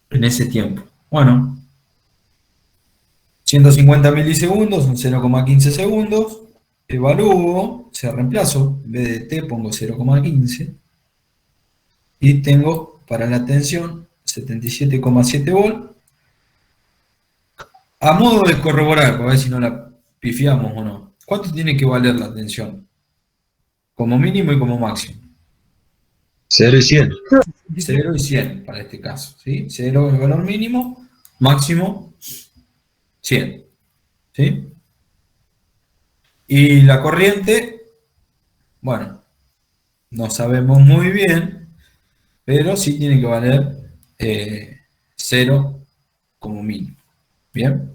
en ese tiempo? Bueno, 150 milisegundos son 0,15 segundos. Evalúo, o sea, reemplazo, en vez de t pongo 0,15. Y tengo para la tensión 77,7 volt. A modo de corroborar, para ver si no la pifiamos o no. ¿Cuánto tiene que valer la tensión? Como mínimo y como máximo. 0 y 100. 0 y 100 para este caso, ¿sí? 0 es el valor mínimo, máximo 100, ¿sí? Y la corriente, bueno, no sabemos muy bien, pero sí tiene que valer 0 como mínimo, ¿bien?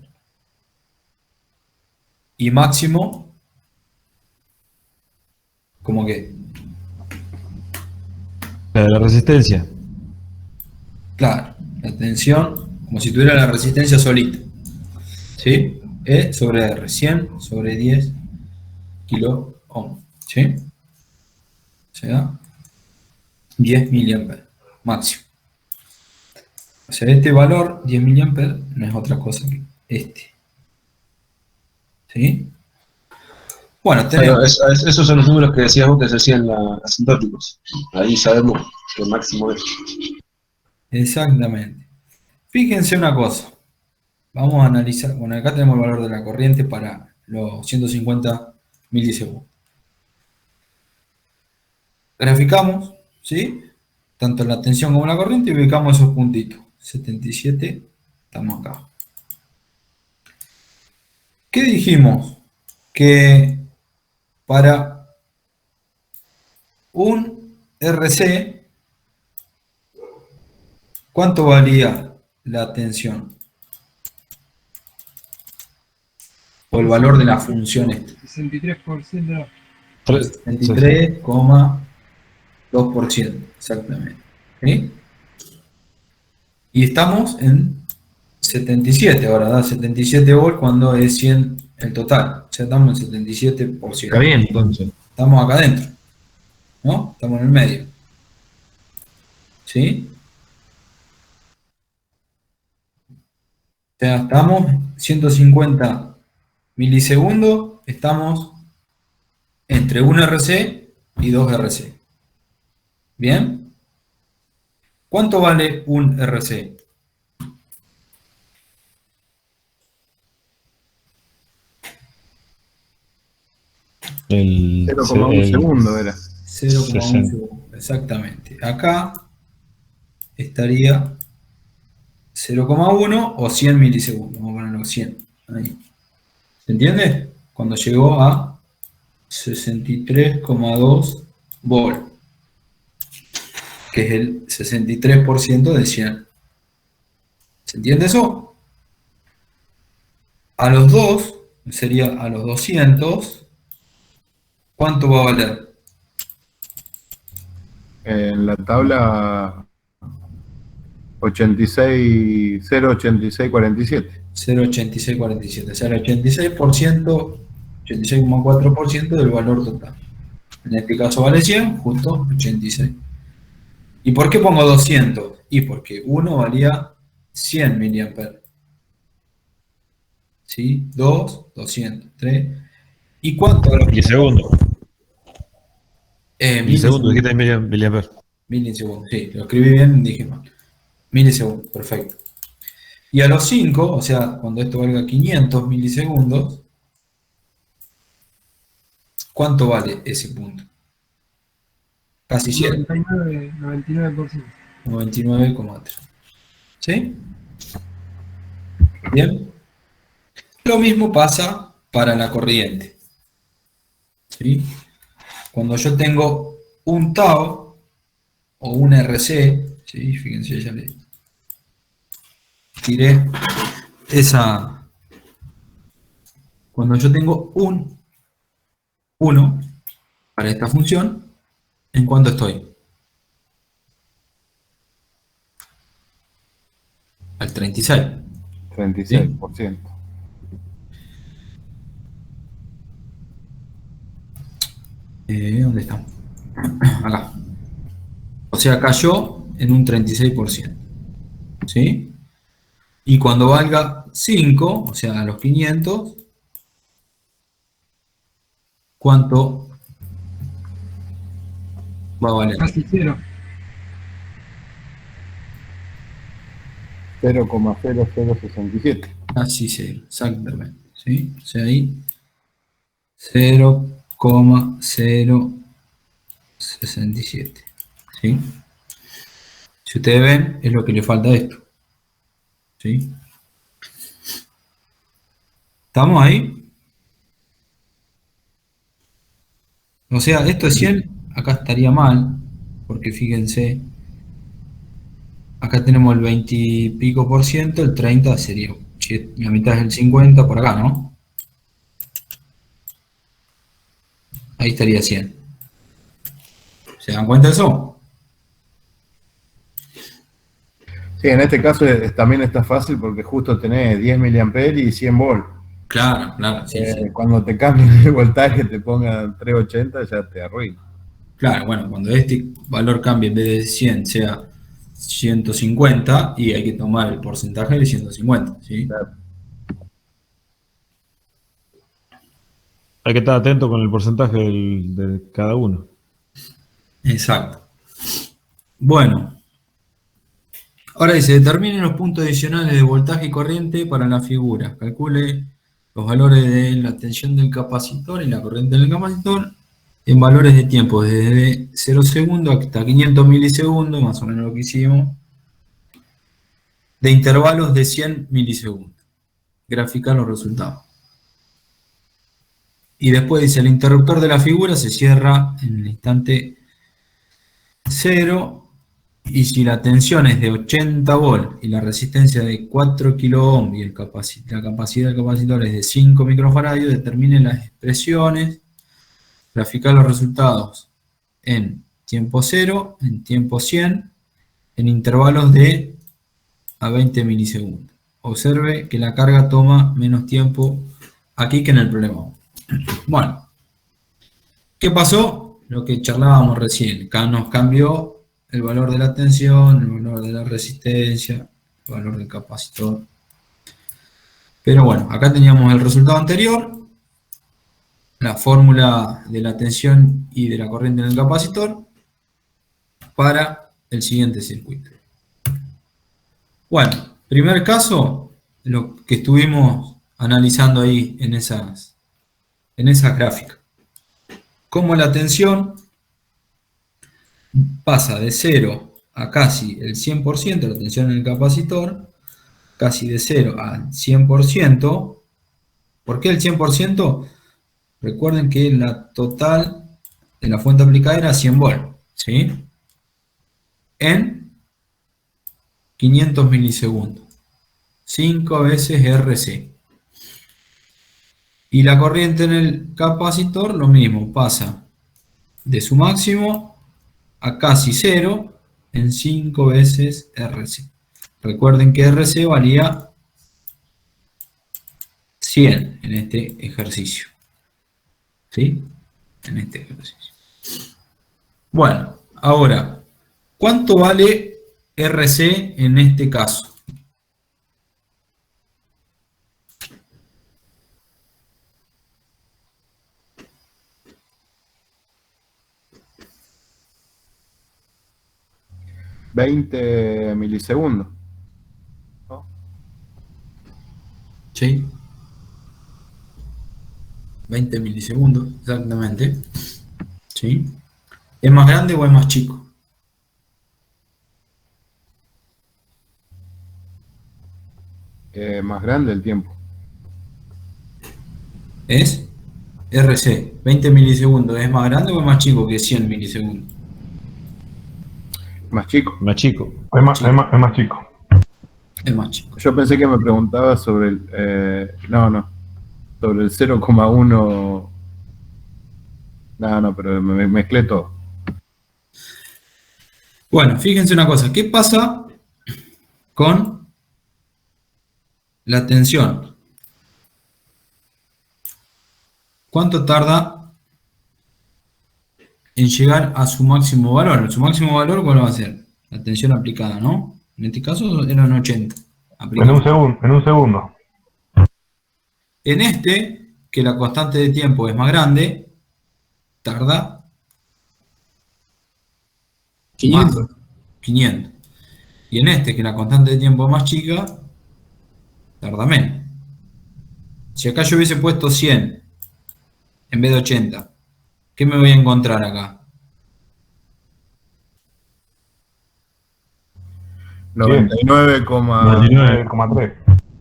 Y máximo, ¿cómo que? La resistencia. Claro, la tensión, como si tuviera la resistencia solita. ¿Sí? E sobre R, 100 sobre 10 kilo ohm. ¿Sí? O sea, 10 miliamperes, máximo. O sea, este valor, 10 miliamperes, no es otra cosa que este. ¿Sí? Bueno, tenemos... Esos son los números que decías vos que se hacían asintóticos. Ahí sabemos que el máximo es. Exactamente. Fíjense una cosa. Vamos a analizar. Bueno, acá tenemos el valor de la corriente para los 150 milisegundos. Graficamos, ¿sí? Tanto la tensión como la corriente y ubicamos esos puntitos. 77, estamos acá. ¿qué dijimos? Que para un RC, ¿cuánto valía la tensión? O el valor de la función esta. 63%. 63,2%, exactamente. ¿Sí? Y estamos en 77 ahora, da 77 volts cuando es 100 el total. O sea, estamos en 77%. Está bien, entonces. Estamos acá adentro, ¿no? Estamos en el medio. ¿Sí? O sea, estamos 150 milisegundos, estamos entre un RC y 2 RC. ¿Bien? ¿Cuánto vale un RC? El 0,1 segundo era. 0,1 segundo, exactamente. Acá estaría 0,1 o 100 milisegundos. Vamos a ponerlo 100. Ahí. ¿Se entiende? Cuando llegó a 63,2 volt, que es el 63% de 100. ¿Se entiende eso? A los 2, sería a los 200, ¿cuánto va a valer? En la tabla 0,8647. 0,8647, o sea, el 86%, 86,4% del valor total. En este caso vale 100, justo 86. ¿Y por qué pongo 200? Y porque uno valía 100 miliamperes. ¿Sí? 2, 200, 3. ¿Y cuánto? Milisegundos. Milisegundos, dijiste Milisegundos. miliamperes. Milisegundos, sí, lo escribí bien, dije mal. Milisegundos, perfecto. Y a los 5, o sea, cuando esto valga 500 milisegundos, ¿cuánto vale ese punto? Casi 100. 99%. 99,3. ¿Sí? Bien. Lo mismo pasa para la corriente. ¿Sí? Cuando yo tengo un tau o un RC, ¿sí? Fíjense, ya le tiré esa. Cuando yo tengo un 1 para esta función, ¿en cuánto estoy? Al 36. 36%. ¿Dónde estamos? Acá. O sea, cayó en un 36%. ¿Sí? Y cuando valga 5, o sea, a los 500, ¿cuánto va a valer? Casi cero. 0,0067. Casi 0, exactamente. ¿Sí? O sea, ahí 0,067. ¿Sí? Si ustedes ven, es lo que le falta a esto. ¿Sí? ¿Estamos ahí? O sea, esto es 100, acá estaría mal, porque fíjense, acá tenemos el 20 y pico por ciento, el 30 sería, la mitad es el 50 por acá, ¿no? Ahí estaría 100. ¿Se dan cuenta de eso? Sí, en este caso también está fácil porque justo tenés 10 miliamperes y 100 volts. Claro, claro, sí, sí. Cuando te cambien el voltaje, te pongan 380, ya te arruina. Claro, bueno, cuando este valor cambie en vez de 100 sea 150 y hay que tomar el porcentaje de 150, ¿sí? Claro. Hay que estar atento con el porcentaje de cada uno. Exacto. Bueno. Ahora dice, determine los puntos adicionales de voltaje y corriente para la figura. Calcule los valores de la tensión del capacitor y la corriente del capacitor en valores de tiempo, desde 0 segundos hasta 500 milisegundos, más o menos lo que hicimos, de intervalos de 100 milisegundos. Graficar los resultados. Y después dice, el interruptor de la figura se cierra en el instante 0, y si la tensión es de 80 volt y la resistencia de 4 kilo ohm y la capacidad del capacitor es de 5 microfaradios, determine las expresiones, graficar los resultados en tiempo 0, en tiempo 100, en intervalos de a 20 milisegundos. Observe que la carga toma menos tiempo aquí que en el problema 1. Bueno, ¿qué pasó? Lo que charlábamos recién. Acá nos cambió el valor de la tensión, el valor de la resistencia, el valor del capacitor. Pero bueno, acá teníamos el resultado anterior, la fórmula de la tensión y de la corriente en el capacitor para el siguiente circuito. Bueno, primer caso, lo que estuvimos analizando ahí en esas gráficas. Cómo la tensión pasa de 0 a casi el 100%, la tensión en el capacitor, casi de 0 al 100%. ¿Por qué el 100%? Recuerden que la total de la fuente aplicada era 100 volt, ¿sí? En 500 milisegundos. 5 veces RC. Y la corriente en el capacitor, lo mismo, pasa de su máximo a casi 0 en 5 veces RC. Recuerden que RC valía 100 en este ejercicio. ¿Sí? En este ejercicio. Bueno, ahora, ¿cuánto vale RC en este caso? $20 milisegundos. ¿No? Sí. 20 milisegundos, exactamente. ¿Sí? ¿Es más grande o es más chico? Más grande el tiempo. ¿Es? RC, 20 milisegundos, ¿es más grande o es más chico que 100 milisegundos? Más chico. Más chico. Es más chico. Es más chico. Yo pensé que me preguntaba sobre el... no. Sobre el 0,1... No, pero me mezclé todo. Bueno, fíjense una cosa. ¿Qué pasa con la tensión? ¿Cuánto tarda en llegar a su máximo valor? Su máximo valor, ¿cuál va a ser? La tensión aplicada, ¿no? En este caso eran 80. En un segundo. En este, que la constante de tiempo es más grande, tarda 500. 500. Y en este, que la constante de tiempo es más chica, tarda menos. Si acá yo hubiese puesto 100 en vez de 80, ¿qué me voy a encontrar acá? 99,3.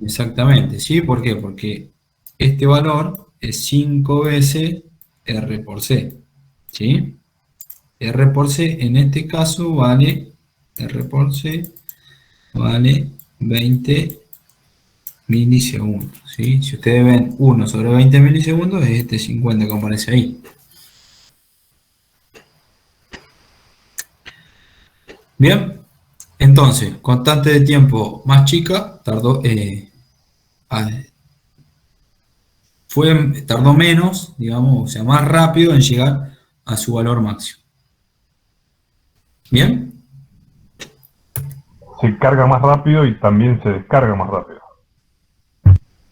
Exactamente, ¿sí? ¿Por qué? Porque este valor es 5 veces R por C, ¿sí? R por C en este caso vale, R por C vale 20 milisegundos, ¿sí? Si ustedes ven 1 sobre 20 milisegundos es este 50 que aparece ahí. Bien, entonces, constante de tiempo más chica, tardó menos, digamos, o sea, más rápido en llegar a su valor máximo. ¿Bien? Se carga más rápido y también se descarga más rápido.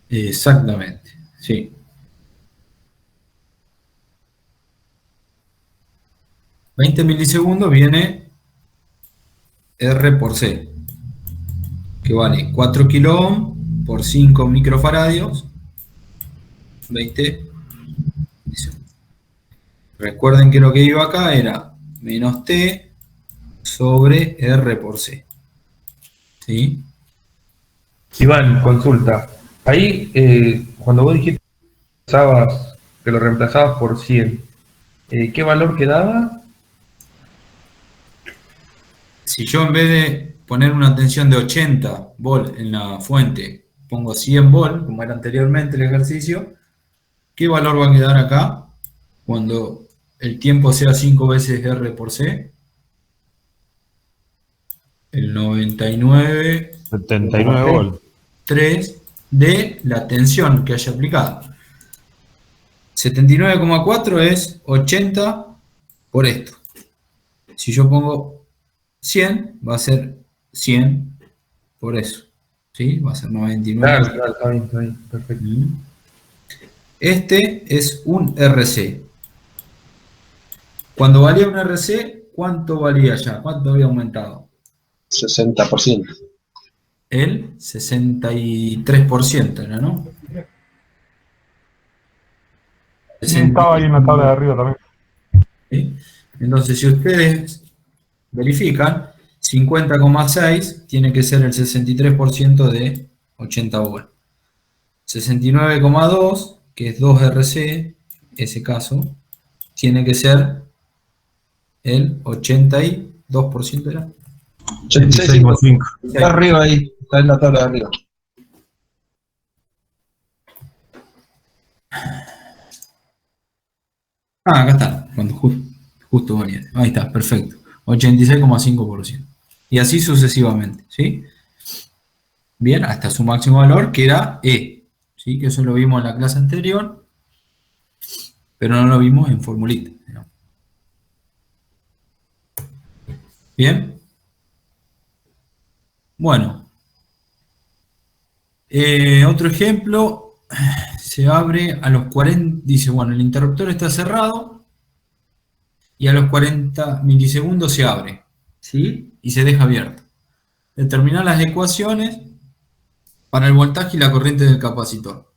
Exactamente, sí. $20 milisegundos viene R por C, que vale 4 kilo ohm por 5 microfaradios, 20 milisegundos. Recuerden que lo que iba acá era menos T sobre R por C. ¿Sí? Iván, consulta. Ahí, cuando vos dijiste que usabas que lo reemplazabas por 100. ¿Qué valor quedaba? Si yo en vez de poner una tensión de 80 volt en la fuente, pongo 100 volt, como era anteriormente el ejercicio, ¿qué valor va a quedar acá cuando el tiempo sea 5 veces R por C? El 79 volt. 99,3 de la tensión que haya aplicado. 79,4 es 80 por esto. Si yo pongo 100, va a ser 100 por eso. ¿Sí? Va a ser 99. Claro, está bien, perfecto. Este es un RC. Cuando valía un RC, ¿cuánto valía ya? ¿Cuánto había aumentado? 60%. El 63% era, ¿no? Sí, estaba ahí en la tabla de arriba también. ¿Sí? Entonces, si ustedes verifican, 50,6 tiene que ser el 63% de 80 volt. 69,2, que es 2 RC, ese caso, tiene que ser el 82%, ¿era? 86,5. Está arriba ahí, está en la tabla de arriba. Ah, acá está, cuando justo valía. Ahí está, perfecto. 86,5%. Y así sucesivamente, ¿sí? Bien, hasta su máximo valor, que era E. ¿Sí? Que eso lo vimos en la clase anterior, pero no lo vimos en formulita. ¿No? Bien. Bueno. Otro ejemplo. Se abre a los 40, dice, bueno, el interruptor está cerrado y a los 40 milisegundos se abre, ¿sí? Y se deja abierto. Determinar las ecuaciones para el voltaje y la corriente del capacitor.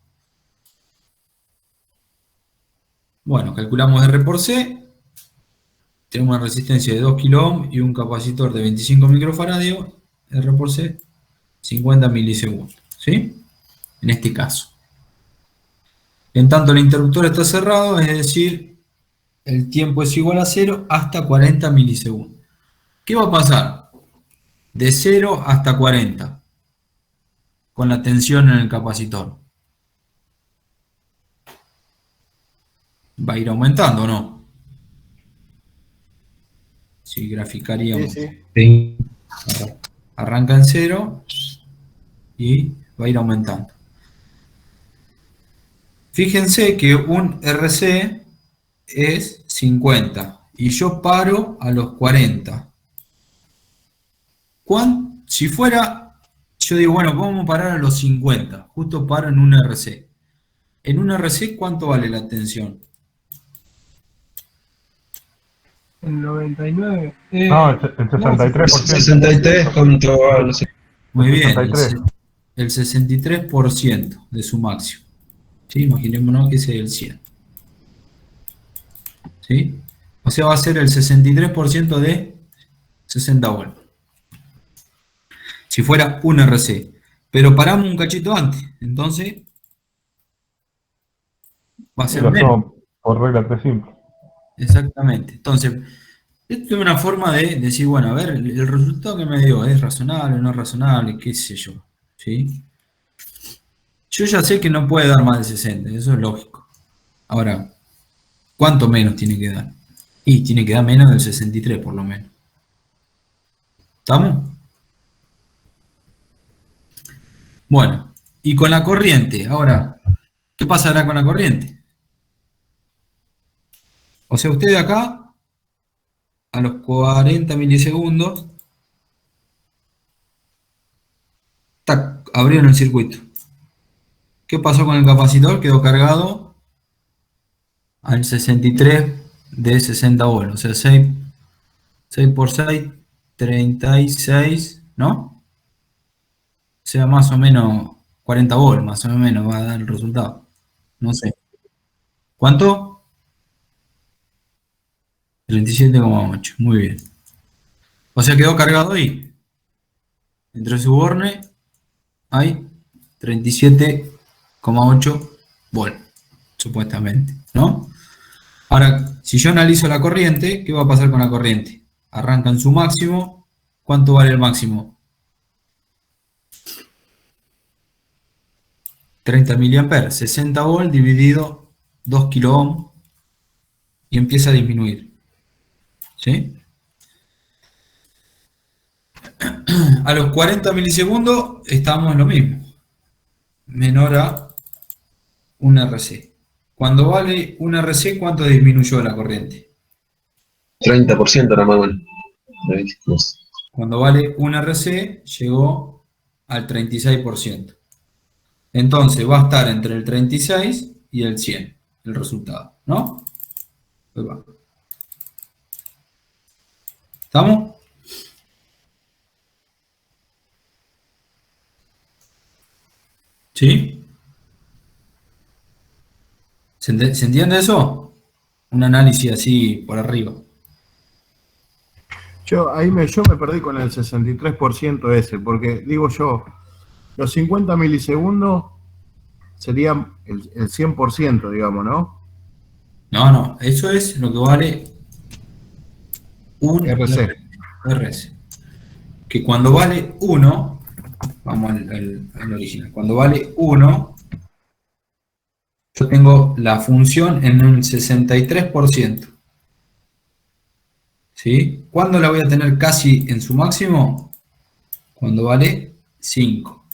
Bueno, calculamos R por C, tenemos una resistencia de 2 kilo ohm y un capacitor de 25 microfaradios, R por C, 50 milisegundos, ¿sí? En este caso. En tanto el interruptor está cerrado, es decir, el tiempo es igual a 0 hasta 40 milisegundos. ¿Qué va a pasar? De 0 hasta 40 con la tensión en el capacitor. ¿Va a ir aumentando o no? Si graficaríamos. Sí. Arranca en 0 y va a ir aumentando. Fíjense que un RC es 50 y yo paro a los 40. Si fuera, yo digo, bueno, vamos a parar a los 50, justo paro en un RC. En un RC, ¿cuánto vale la tensión? El 99. No, el 63%. 63 contra, no sé. Muy bien, 63. el 63% de su máximo. ¿Sí? Imaginémonos que ese es el 100. ¿Sí? O sea, va a ser el 63% de 60 volt. Si fuera un RC. Pero paramos un cachito antes. Entonces, va a ser Lo menos. hacemos por regla 3 simple. Exactamente. Entonces, esto es una forma de decir, bueno, a ver, el resultado que me dio, ¿es razonable o no razonable? ¿Qué sé yo? ¿Sí? Yo ya sé que no puede dar más de 60, eso es lógico. Ahora, ¿cuánto menos tiene que dar? Y tiene que dar menos del 63 por lo menos. ¿Estamos? Bueno, y con la corriente, ahora, ¿qué pasará con la corriente? O sea, ustedes acá, a los 40 milisegundos, ¡tac!, abrieron el circuito. ¿Qué pasó con el capacitor? Quedó cargado al 63 de 60 volt, o sea, 6 por 6, 36, ¿no? O sea, más o menos 40 volt, más o menos va a dar el resultado. No sé. ¿Cuánto? 37,8, muy bien. O sea, quedó cargado ahí. Entre su borne hay 37,8 volt, supuestamente. ¿no? Ahora, si yo analizo la corriente, ¿qué va a pasar con la corriente? Arranca en su máximo. ¿Cuánto vale el máximo? 30 mA, 60 volt dividido 2 kilo ohm y empieza a disminuir. ¿Sí? A los 40 milisegundos estamos en lo mismo. Menor a 1 RC. Cuando vale 1 RC, ¿cuánto disminuyó la corriente? 30% nada más, bueno. Cuando vale 1 RC, llegó al 36%. Entonces va a estar entre el 36 y el 100, el resultado, ¿no? Ahí va. ¿Estamos? ¿Sí? ¿Se entiende eso? Un análisis así por arriba. Yo me perdí con el 63% ese, porque digo yo, los 50 milisegundos serían el 100%, digamos, ¿no? No, eso es lo que vale un RC. RC. Que cuando vale 1, vamos al original, cuando vale 1, yo tengo la función en un 63%. ¿Sí? ¿Cuándo la voy a tener casi en su máximo? Cuando vale 5.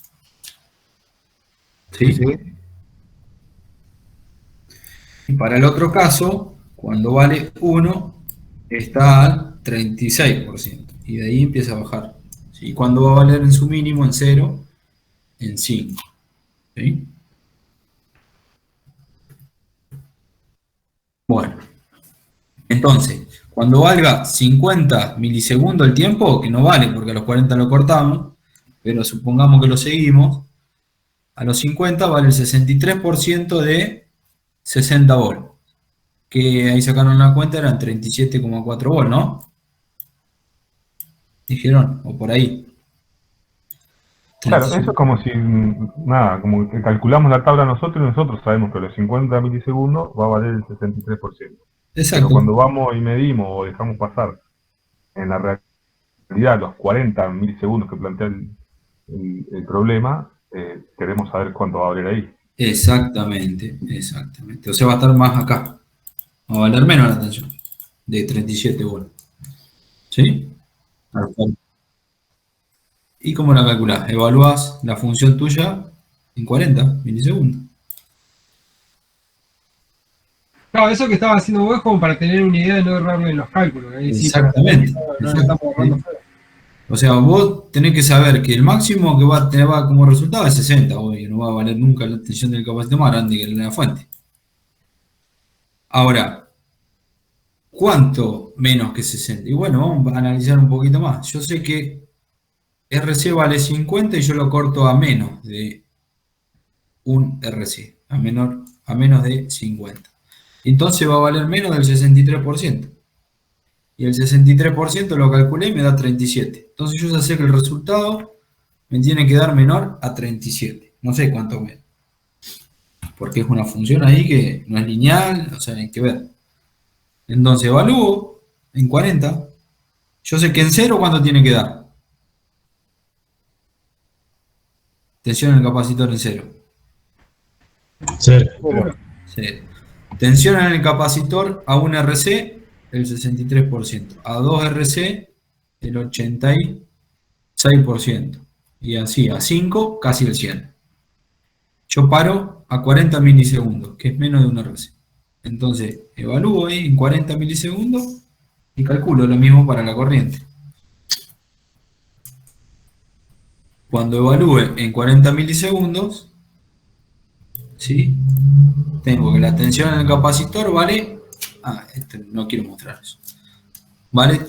¿Sí? Sí. Y para el otro caso, cuando vale 1, está al 36%. Y de ahí empieza a bajar. ¿Sí? ¿Cuándo va a valer en su mínimo? En 0, en 5. ¿Sí? Bueno, entonces, cuando valga 50 milisegundos el tiempo, que no vale porque a los 40 lo cortamos, pero supongamos que lo seguimos, a los 50 vale el 63% de 60 volt, que ahí sacaron la cuenta, eran 37,4 volt, ¿no? Dijeron, o por ahí. Claro, eso es como si, nada, como que calculamos la tabla nosotros y nosotros sabemos que a los 50 milisegundos va a valer el 63%. Exacto. Pero cuando vamos y medimos o dejamos pasar en la realidad los 40 milisegundos que plantea el problema, queremos saber cuánto va a valer ahí. Exactamente. O sea, va a estar más acá. Va a valer menos la tensión, de 37 volt. ¿Sí? ¿Y cómo la calculás? Evaluás la función tuya en 40 milisegundos. Claro, eso que estaba haciendo vos es como para tener una idea de no errarle en los cálculos. Ahí sí, Exactamente. no le estamos ahorrando feo. O sea, vos tenés que saber que el máximo que va a tener como resultado es 60, obvio, no va a valer nunca la tensión del capacitor más grande que la fuente. Ahora, ¿cuánto menos que 60? Y bueno, vamos a analizar un poquito más. Yo sé que RC vale 50 y yo lo corto a menos de un RC, a menos de 50. Entonces va a valer menos del 63%. Y el 63% lo calculé y me da 37. Entonces yo ya sé que el resultado me tiene que dar menor a 37. No sé cuánto menos. Porque es una función ahí que no es lineal, o sea, hay que ver. Entonces evalúo en 40. Yo sé que en 0 ¿cuánto tiene que dar? Tensión en el capacitor en 0. 0. 0. Tensión en el capacitor a 1 RC, el 63%. A 2 RC, el 86%. Y así, a 5, casi el 100%. Yo paro a 40 milisegundos, que es menos de 1 RC. Entonces, evalúo ahí en 40 milisegundos y calculo lo mismo para la corriente. Cuando evalúe en 40 milisegundos, ¿sí? Tengo que la tensión en el capacitor vale... no quiero mostrar eso. Vale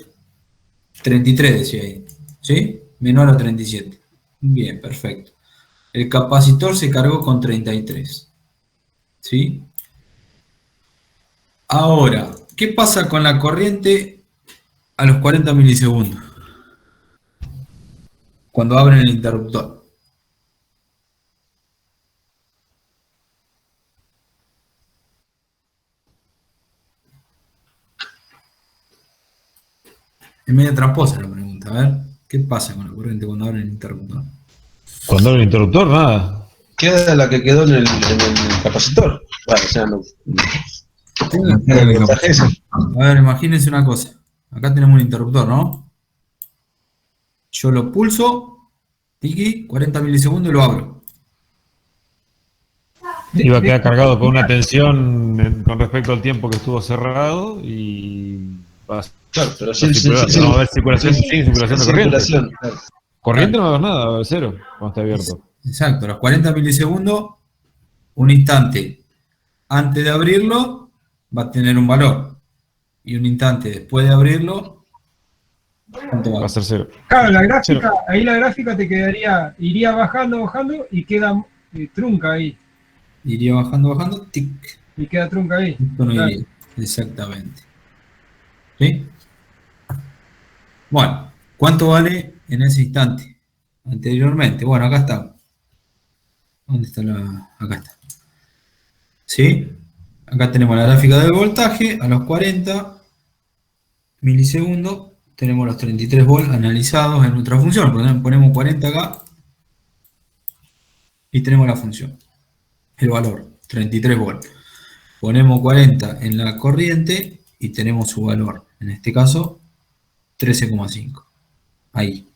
33, decía ahí. ¿Sí? Menor a 37. Bien, perfecto. El capacitor se cargó con 33. ¿Sí? Ahora, ¿qué pasa con la corriente a los 40 milisegundos? Cuando abren el interruptor. Es medio tramposa la pregunta. A ver, ¿qué pasa con la corriente cuando abre el interruptor? Cuando abre el interruptor, nada. Queda la que quedó en el capacitor. Bueno, o sea, no. El voltaje ese. A ver, imagínense una cosa. Acá tenemos un interruptor, ¿no? Yo lo pulso, tiki, 40 milisegundos y lo abro. Iba a quedar cargado con una tensión con respecto al tiempo que estuvo cerrado y va a Claro, pero no va a haber circulación, sin circulación de corriente. Claro. Corriente no va a haber nada, va a haber cero cuando esté abierto. Exacto, los 40 milisegundos, un instante antes de abrirlo, va a tener un valor. Y un instante después de abrirlo, ¿cuánto Va va? a ser cero. Claro, la gráfica, ahí la gráfica te quedaría, iría bajando y queda trunca ahí. Iría bajando, tic. Y queda trunca ahí. Esto no Claro. iría. Exactamente. ¿Sí? Bueno, ¿cuánto vale en ese instante? Anteriormente. Bueno, acá está. ¿Dónde está la...? Acá está. ¿Sí? Acá tenemos la gráfica del voltaje a los 40 milisegundos. Tenemos los 33 volts analizados en nuestra función. Ponemos 40 acá y tenemos la función. El valor, 33 volts. Ponemos 40 en la corriente y tenemos su valor. En este caso, 13,5. Ahí.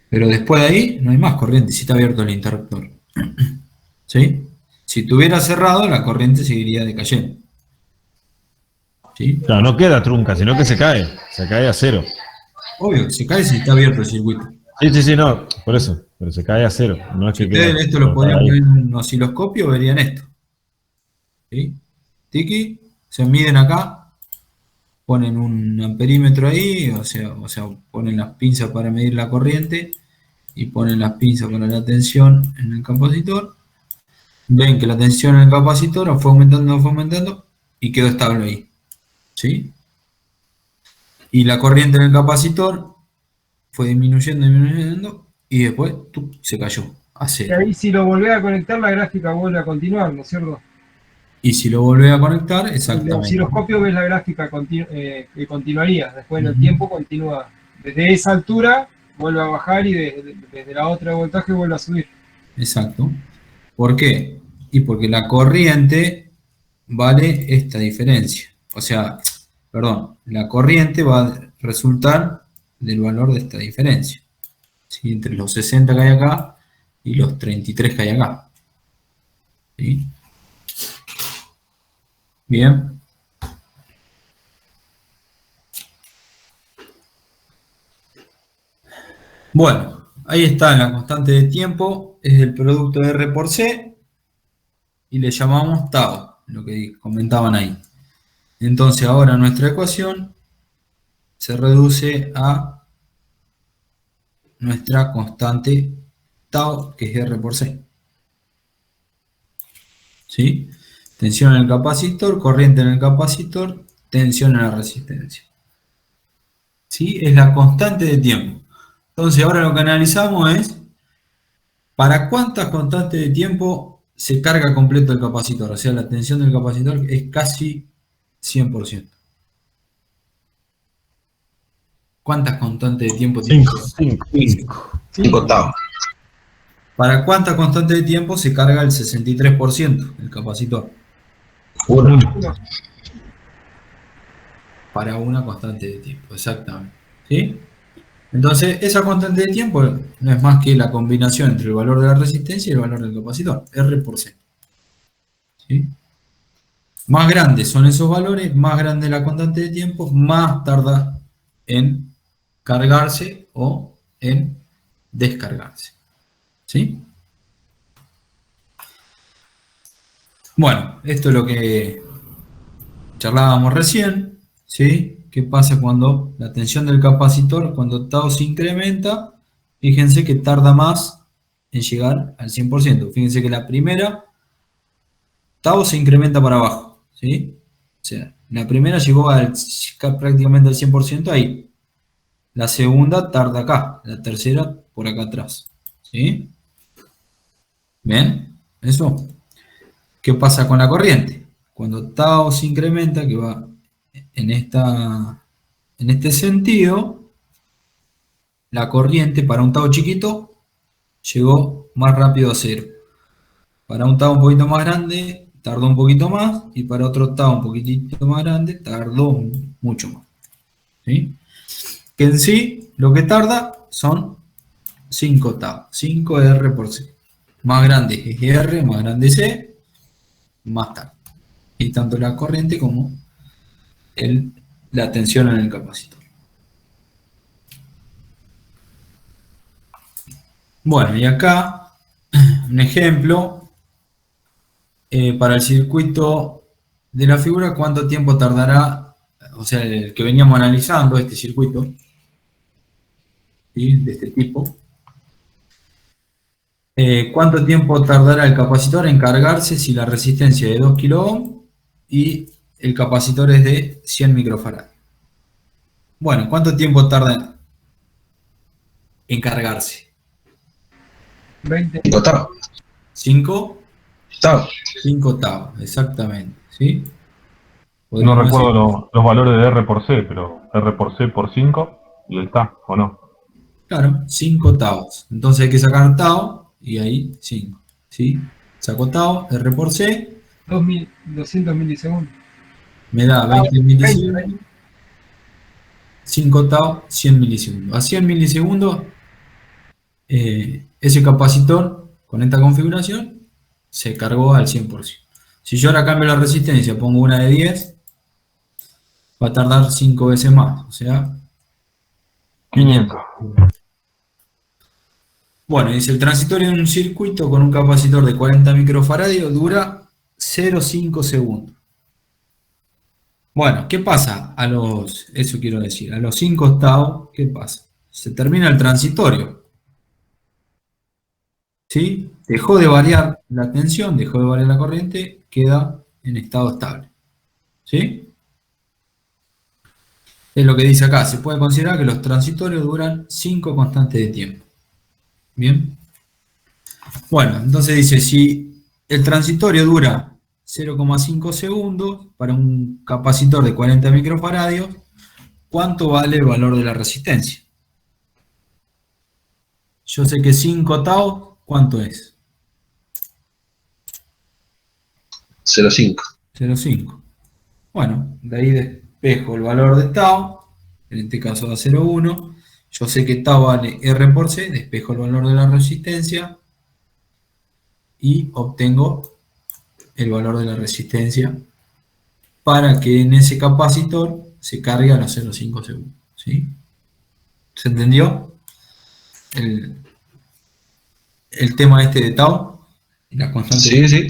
Pero después de ahí no hay más corriente si está abierto el interruptor. ¿Sí? Si estuviera cerrado, la corriente seguiría decayendo. ¿Sí? Claro, no queda trunca, sino que se cae a cero. Obvio, se cae si está abierto el circuito. Sí, no, por eso, pero se cae a cero. No es Si que ustedes queda, esto lo podrían ahí. ver en un osciloscopio, verían esto. ¿Sí? Tiki, se miden acá, ponen un amperímetro ahí, o sea, ponen las pinzas para medir la corriente y ponen las pinzas para la tensión en el capacitor. Ven que la tensión en el capacitor fue aumentando y quedó estable ahí. ¿Sí? Y la corriente en el capacitor fue disminuyendo y después se cayó a Y cero. ahí si lo volvés a conectar, la gráfica vuelve a continuar, ¿no es cierto? Y si lo volvés a conectar, En el exactamente. osciloscopio ves la gráfica que continuaría, después en el tiempo continúa. Desde esa altura vuelve a bajar y desde la otra voltaje vuelve a subir. Exacto. ¿Por qué? Y porque la corriente vale esta diferencia. O sea, perdón, la corriente va a resultar del valor de esta diferencia. ¿Sí? Entre los 60 que hay acá y los 33 que hay acá. ¿Sí? Bien. Bueno, ahí está la constante de tiempo, es el producto de R por C y le llamamos tau, lo que comentaban ahí. Entonces ahora nuestra ecuación se reduce a nuestra constante tau, que es R por C. ¿Sí? Tensión en el capacitor, corriente en el capacitor, tensión en la resistencia. ¿Sí? Es la constante de tiempo. Entonces ahora lo que analizamos es para cuántas constantes de tiempo se carga completo el capacitor. O sea, la tensión del capacitor es casi 100%. ¿Cuántas constantes de tiempo tiene? 5 tau. ¿Para cuántas constantes de tiempo se carga el 63% el capacitor? 1. Para una constante de tiempo, exactamente. ¿Sí? Entonces, esa constante de tiempo no es más que la combinación entre el valor de la resistencia y el valor del capacitor, R por C. ¿Sí? Más grandes son esos valores, más grande la constante de tiempo, más tarda en cargarse o en descargarse. ¿Sí? Bueno, esto es lo que charlábamos recién, ¿sí? ¿Qué pasa cuando la tensión del capacitor, cuando tau se incrementa? Fíjense que tarda más en llegar al 100%. Fíjense que la primera, tau se incrementa para abajo, ¿sí? O sea, la primera llegó prácticamente al 100% ahí. La segunda tarda acá, la tercera por acá atrás, ¿sí? ¿Ven? Eso. ¿Qué pasa con la corriente? Cuando tau se incrementa, que va en este sentido, la corriente para un tau chiquito llegó más rápido a cero. Para un tau un poquito más grande, tardó un poquito más, y para otro tau un poquitito más grande, tardó mucho más. ¿Sí? Que en sí, lo que tarda son 5 tau, 5 R por C. Más grande es R, más grande es C, más tarda. Y tanto la corriente como la tensión en el capacitor. Bueno, y acá un ejemplo para el circuito de la figura, cuánto tiempo tardará, o sea, el que veníamos analizando, este circuito, ¿sí? De este tipo. ¿Cuánto tiempo tardará el capacitor en cargarse si la resistencia es de 2 kΩ y el capacitor es de 100 microfarads? Bueno, ¿cuánto tiempo tarda en cargarse? 20. 5 tau. 5 Tau. 5 tau, exactamente. ¿Sí? No Podríamos recuerdo los valores de R por C, pero R por C por 5 y ahí está, ¿o no? Claro, 5 taus. Entonces hay que sacar tau y ahí 5. ¿Sí? Saco tau, R por C, 200 milisegundos. me da 20 milisegundos. 5 tau, 100 milisegundos. A 100 milisegundos, ese capacitor con esta configuración se cargó al 100%. Si yo ahora cambio la resistencia, pongo una de 10, va a tardar 5 veces más, o sea, 500. Bueno, dice, el transitorio de un circuito con un capacitor de 40 microfaradios dura 0,5 segundos. Bueno, ¿qué pasa eso quiero decir, a los 5 tau, ¿qué pasa? Se termina el transitorio. ¿Sí? Dejó de variar la tensión, dejó de variar la corriente, queda en estado estable. ¿Sí? Es lo que dice acá, se puede considerar que los transitorios duran 5 constantes de tiempo. ¿Bien? Bueno, entonces dice, si el transitorio dura 0,5 segundos para un capacitor de 40 microfaradios, ¿cuánto vale el valor de la resistencia? Yo sé que 5 tau, ¿cuánto es? 0,5. 0,5. Bueno, de ahí despejo el valor de tau, en este caso da 0,1. Yo sé que tau vale R por C, despejo el valor de la resistencia y obtengo el valor de la resistencia para que en ese capacitor se cargue a los 0,5 segundos. ¿Sí? ¿Se entendió? El tema este de tau y la constante. Sí, sí.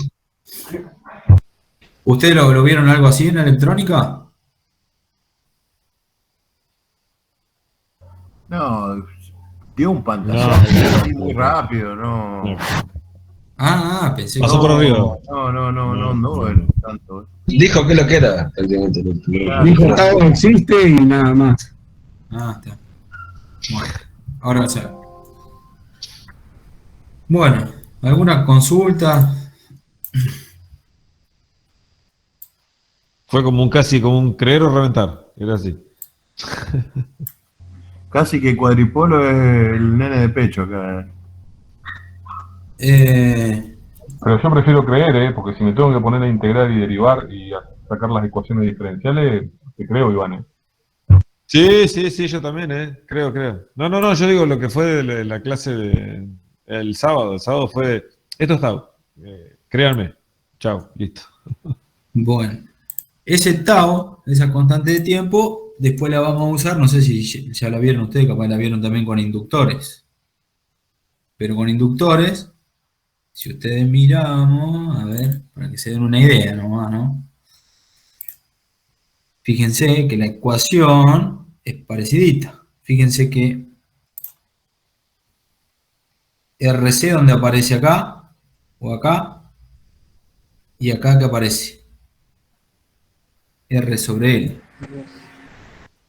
¿Ustedes lo vieron algo así en la electrónica? No, dio un pantallazo así muy rápido, no. Pensé Pasó que... por arriba. No, bueno, tanto. Dijo que lo que era, prácticamente. Dijo Tau existe y nada más. Está. Bueno, ahora sé. Bueno, ¿alguna consulta? Fue casi como un creer o reventar. Era así. Casi que cuadripolo es el nene de pecho acá. Pero yo prefiero creer, porque si me tengo que poner a integrar y derivar y a sacar las ecuaciones diferenciales, te creo, Iván. Sí, yo también, creo. No, yo digo lo que fue de la clase el sábado. El sábado fue, esto está, créanme, chao, listo. Bueno, ese tau, esa constante de tiempo, después la vamos a usar, no sé si ya la vieron ustedes, capaz la vieron también con inductores. Pero con inductores, si ustedes miramos, a ver, para que se den una idea nomás, ¿no? Fíjense que la ecuación es parecidita. Fíjense que RC donde aparece acá, o acá, y acá que aparece R sobre L.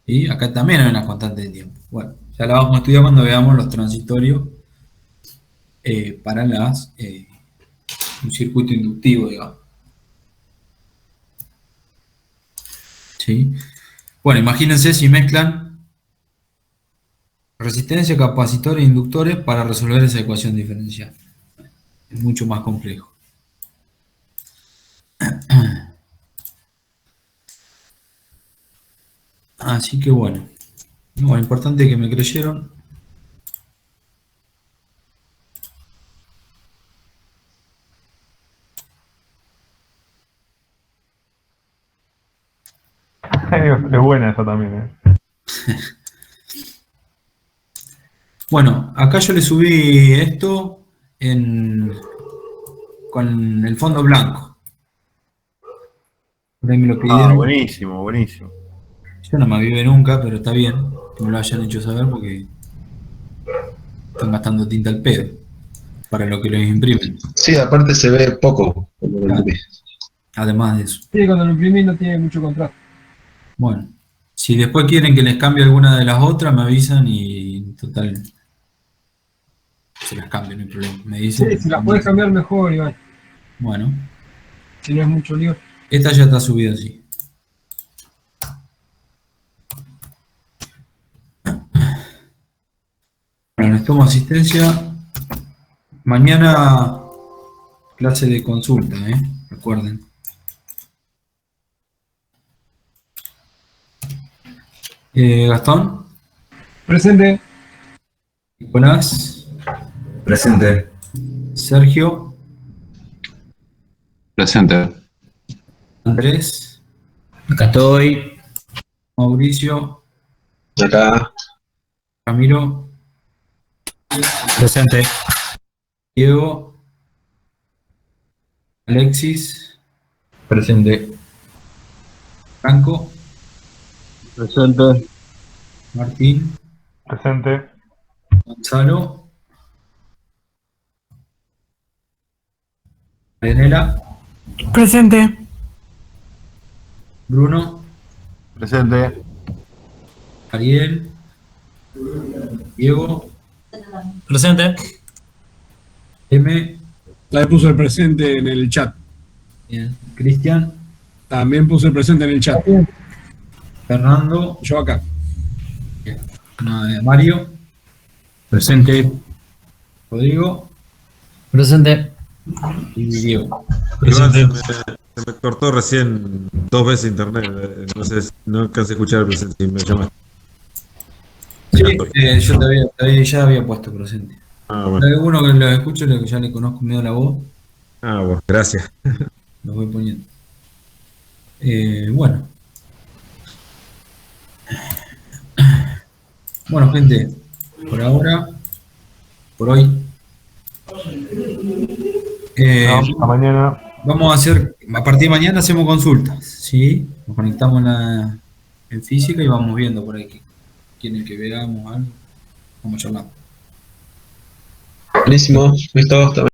Y acá también hay una constante de tiempo. Bueno, ya la vamos a estudiar cuando veamos los transitorios para un circuito inductivo, digamos. ¿Sí? Bueno, imagínense si mezclan resistencia, capacitores e inductores para resolver esa ecuación diferencial. Es mucho más complejo. Así que bueno. Bueno, importante que me creyeron. Es buena esa también, ¿eh? Bueno, acá yo le subí esto con el fondo blanco. Por ahí me lo pidieron. Buenísimo, buenísimo. Yo no me avivé nunca, pero está bien que me lo hayan hecho saber porque están gastando tinta al pedo para lo que los imprimen. Sí, aparte se ve poco. Claro. Además de eso. Sí, cuando lo imprimís no tiene mucho contraste. Bueno, si después quieren que les cambie alguna de las otras, me avisan y total se las cambio, no hay problema. Me dicen. Sí, si las puedes cambiar mejor, Iván. Bueno, Si no es mucho lío. esta ya está subida así. Bueno, les tomo asistencia. Mañana clase de consulta, recuerden. Gastón. Presente. Nicolás. Presente. Sergio. Presente. Andrés. Acá estoy. Mauricio. Acá. Ramiro. Presente. Diego. Alexis. Presente. Franco. Presente. Martín. Presente. Gonzalo. Marianela. Presente. Bruno. Presente. Ariel. Diego. Presente. M. La puso el presente en el chat. Bien. Cristian. También puse el presente en el chat. Fernando. Yo acá. Mario. Presente. Rodrigo. Presente. Y Diego. Iván, se me cortó recién 2 veces internet. No sé, no alcancé a escuchar el presente. Si me llamaste. Sí, yo ya había puesto presente. Ah, bueno. Hay uno que lo escucho, que ya le conozco medio la voz, Ah, bueno, gracias. lo voy poniendo. Bueno. Bueno, gente, por ahora, por hoy, Hasta mañana. vamos a hacer, a partir de mañana hacemos consultas, ¿sí? Nos conectamos en física y vamos viendo por ahí que quieren que veamos algo, vamos charlando. Buenísimo. Listo. Hasta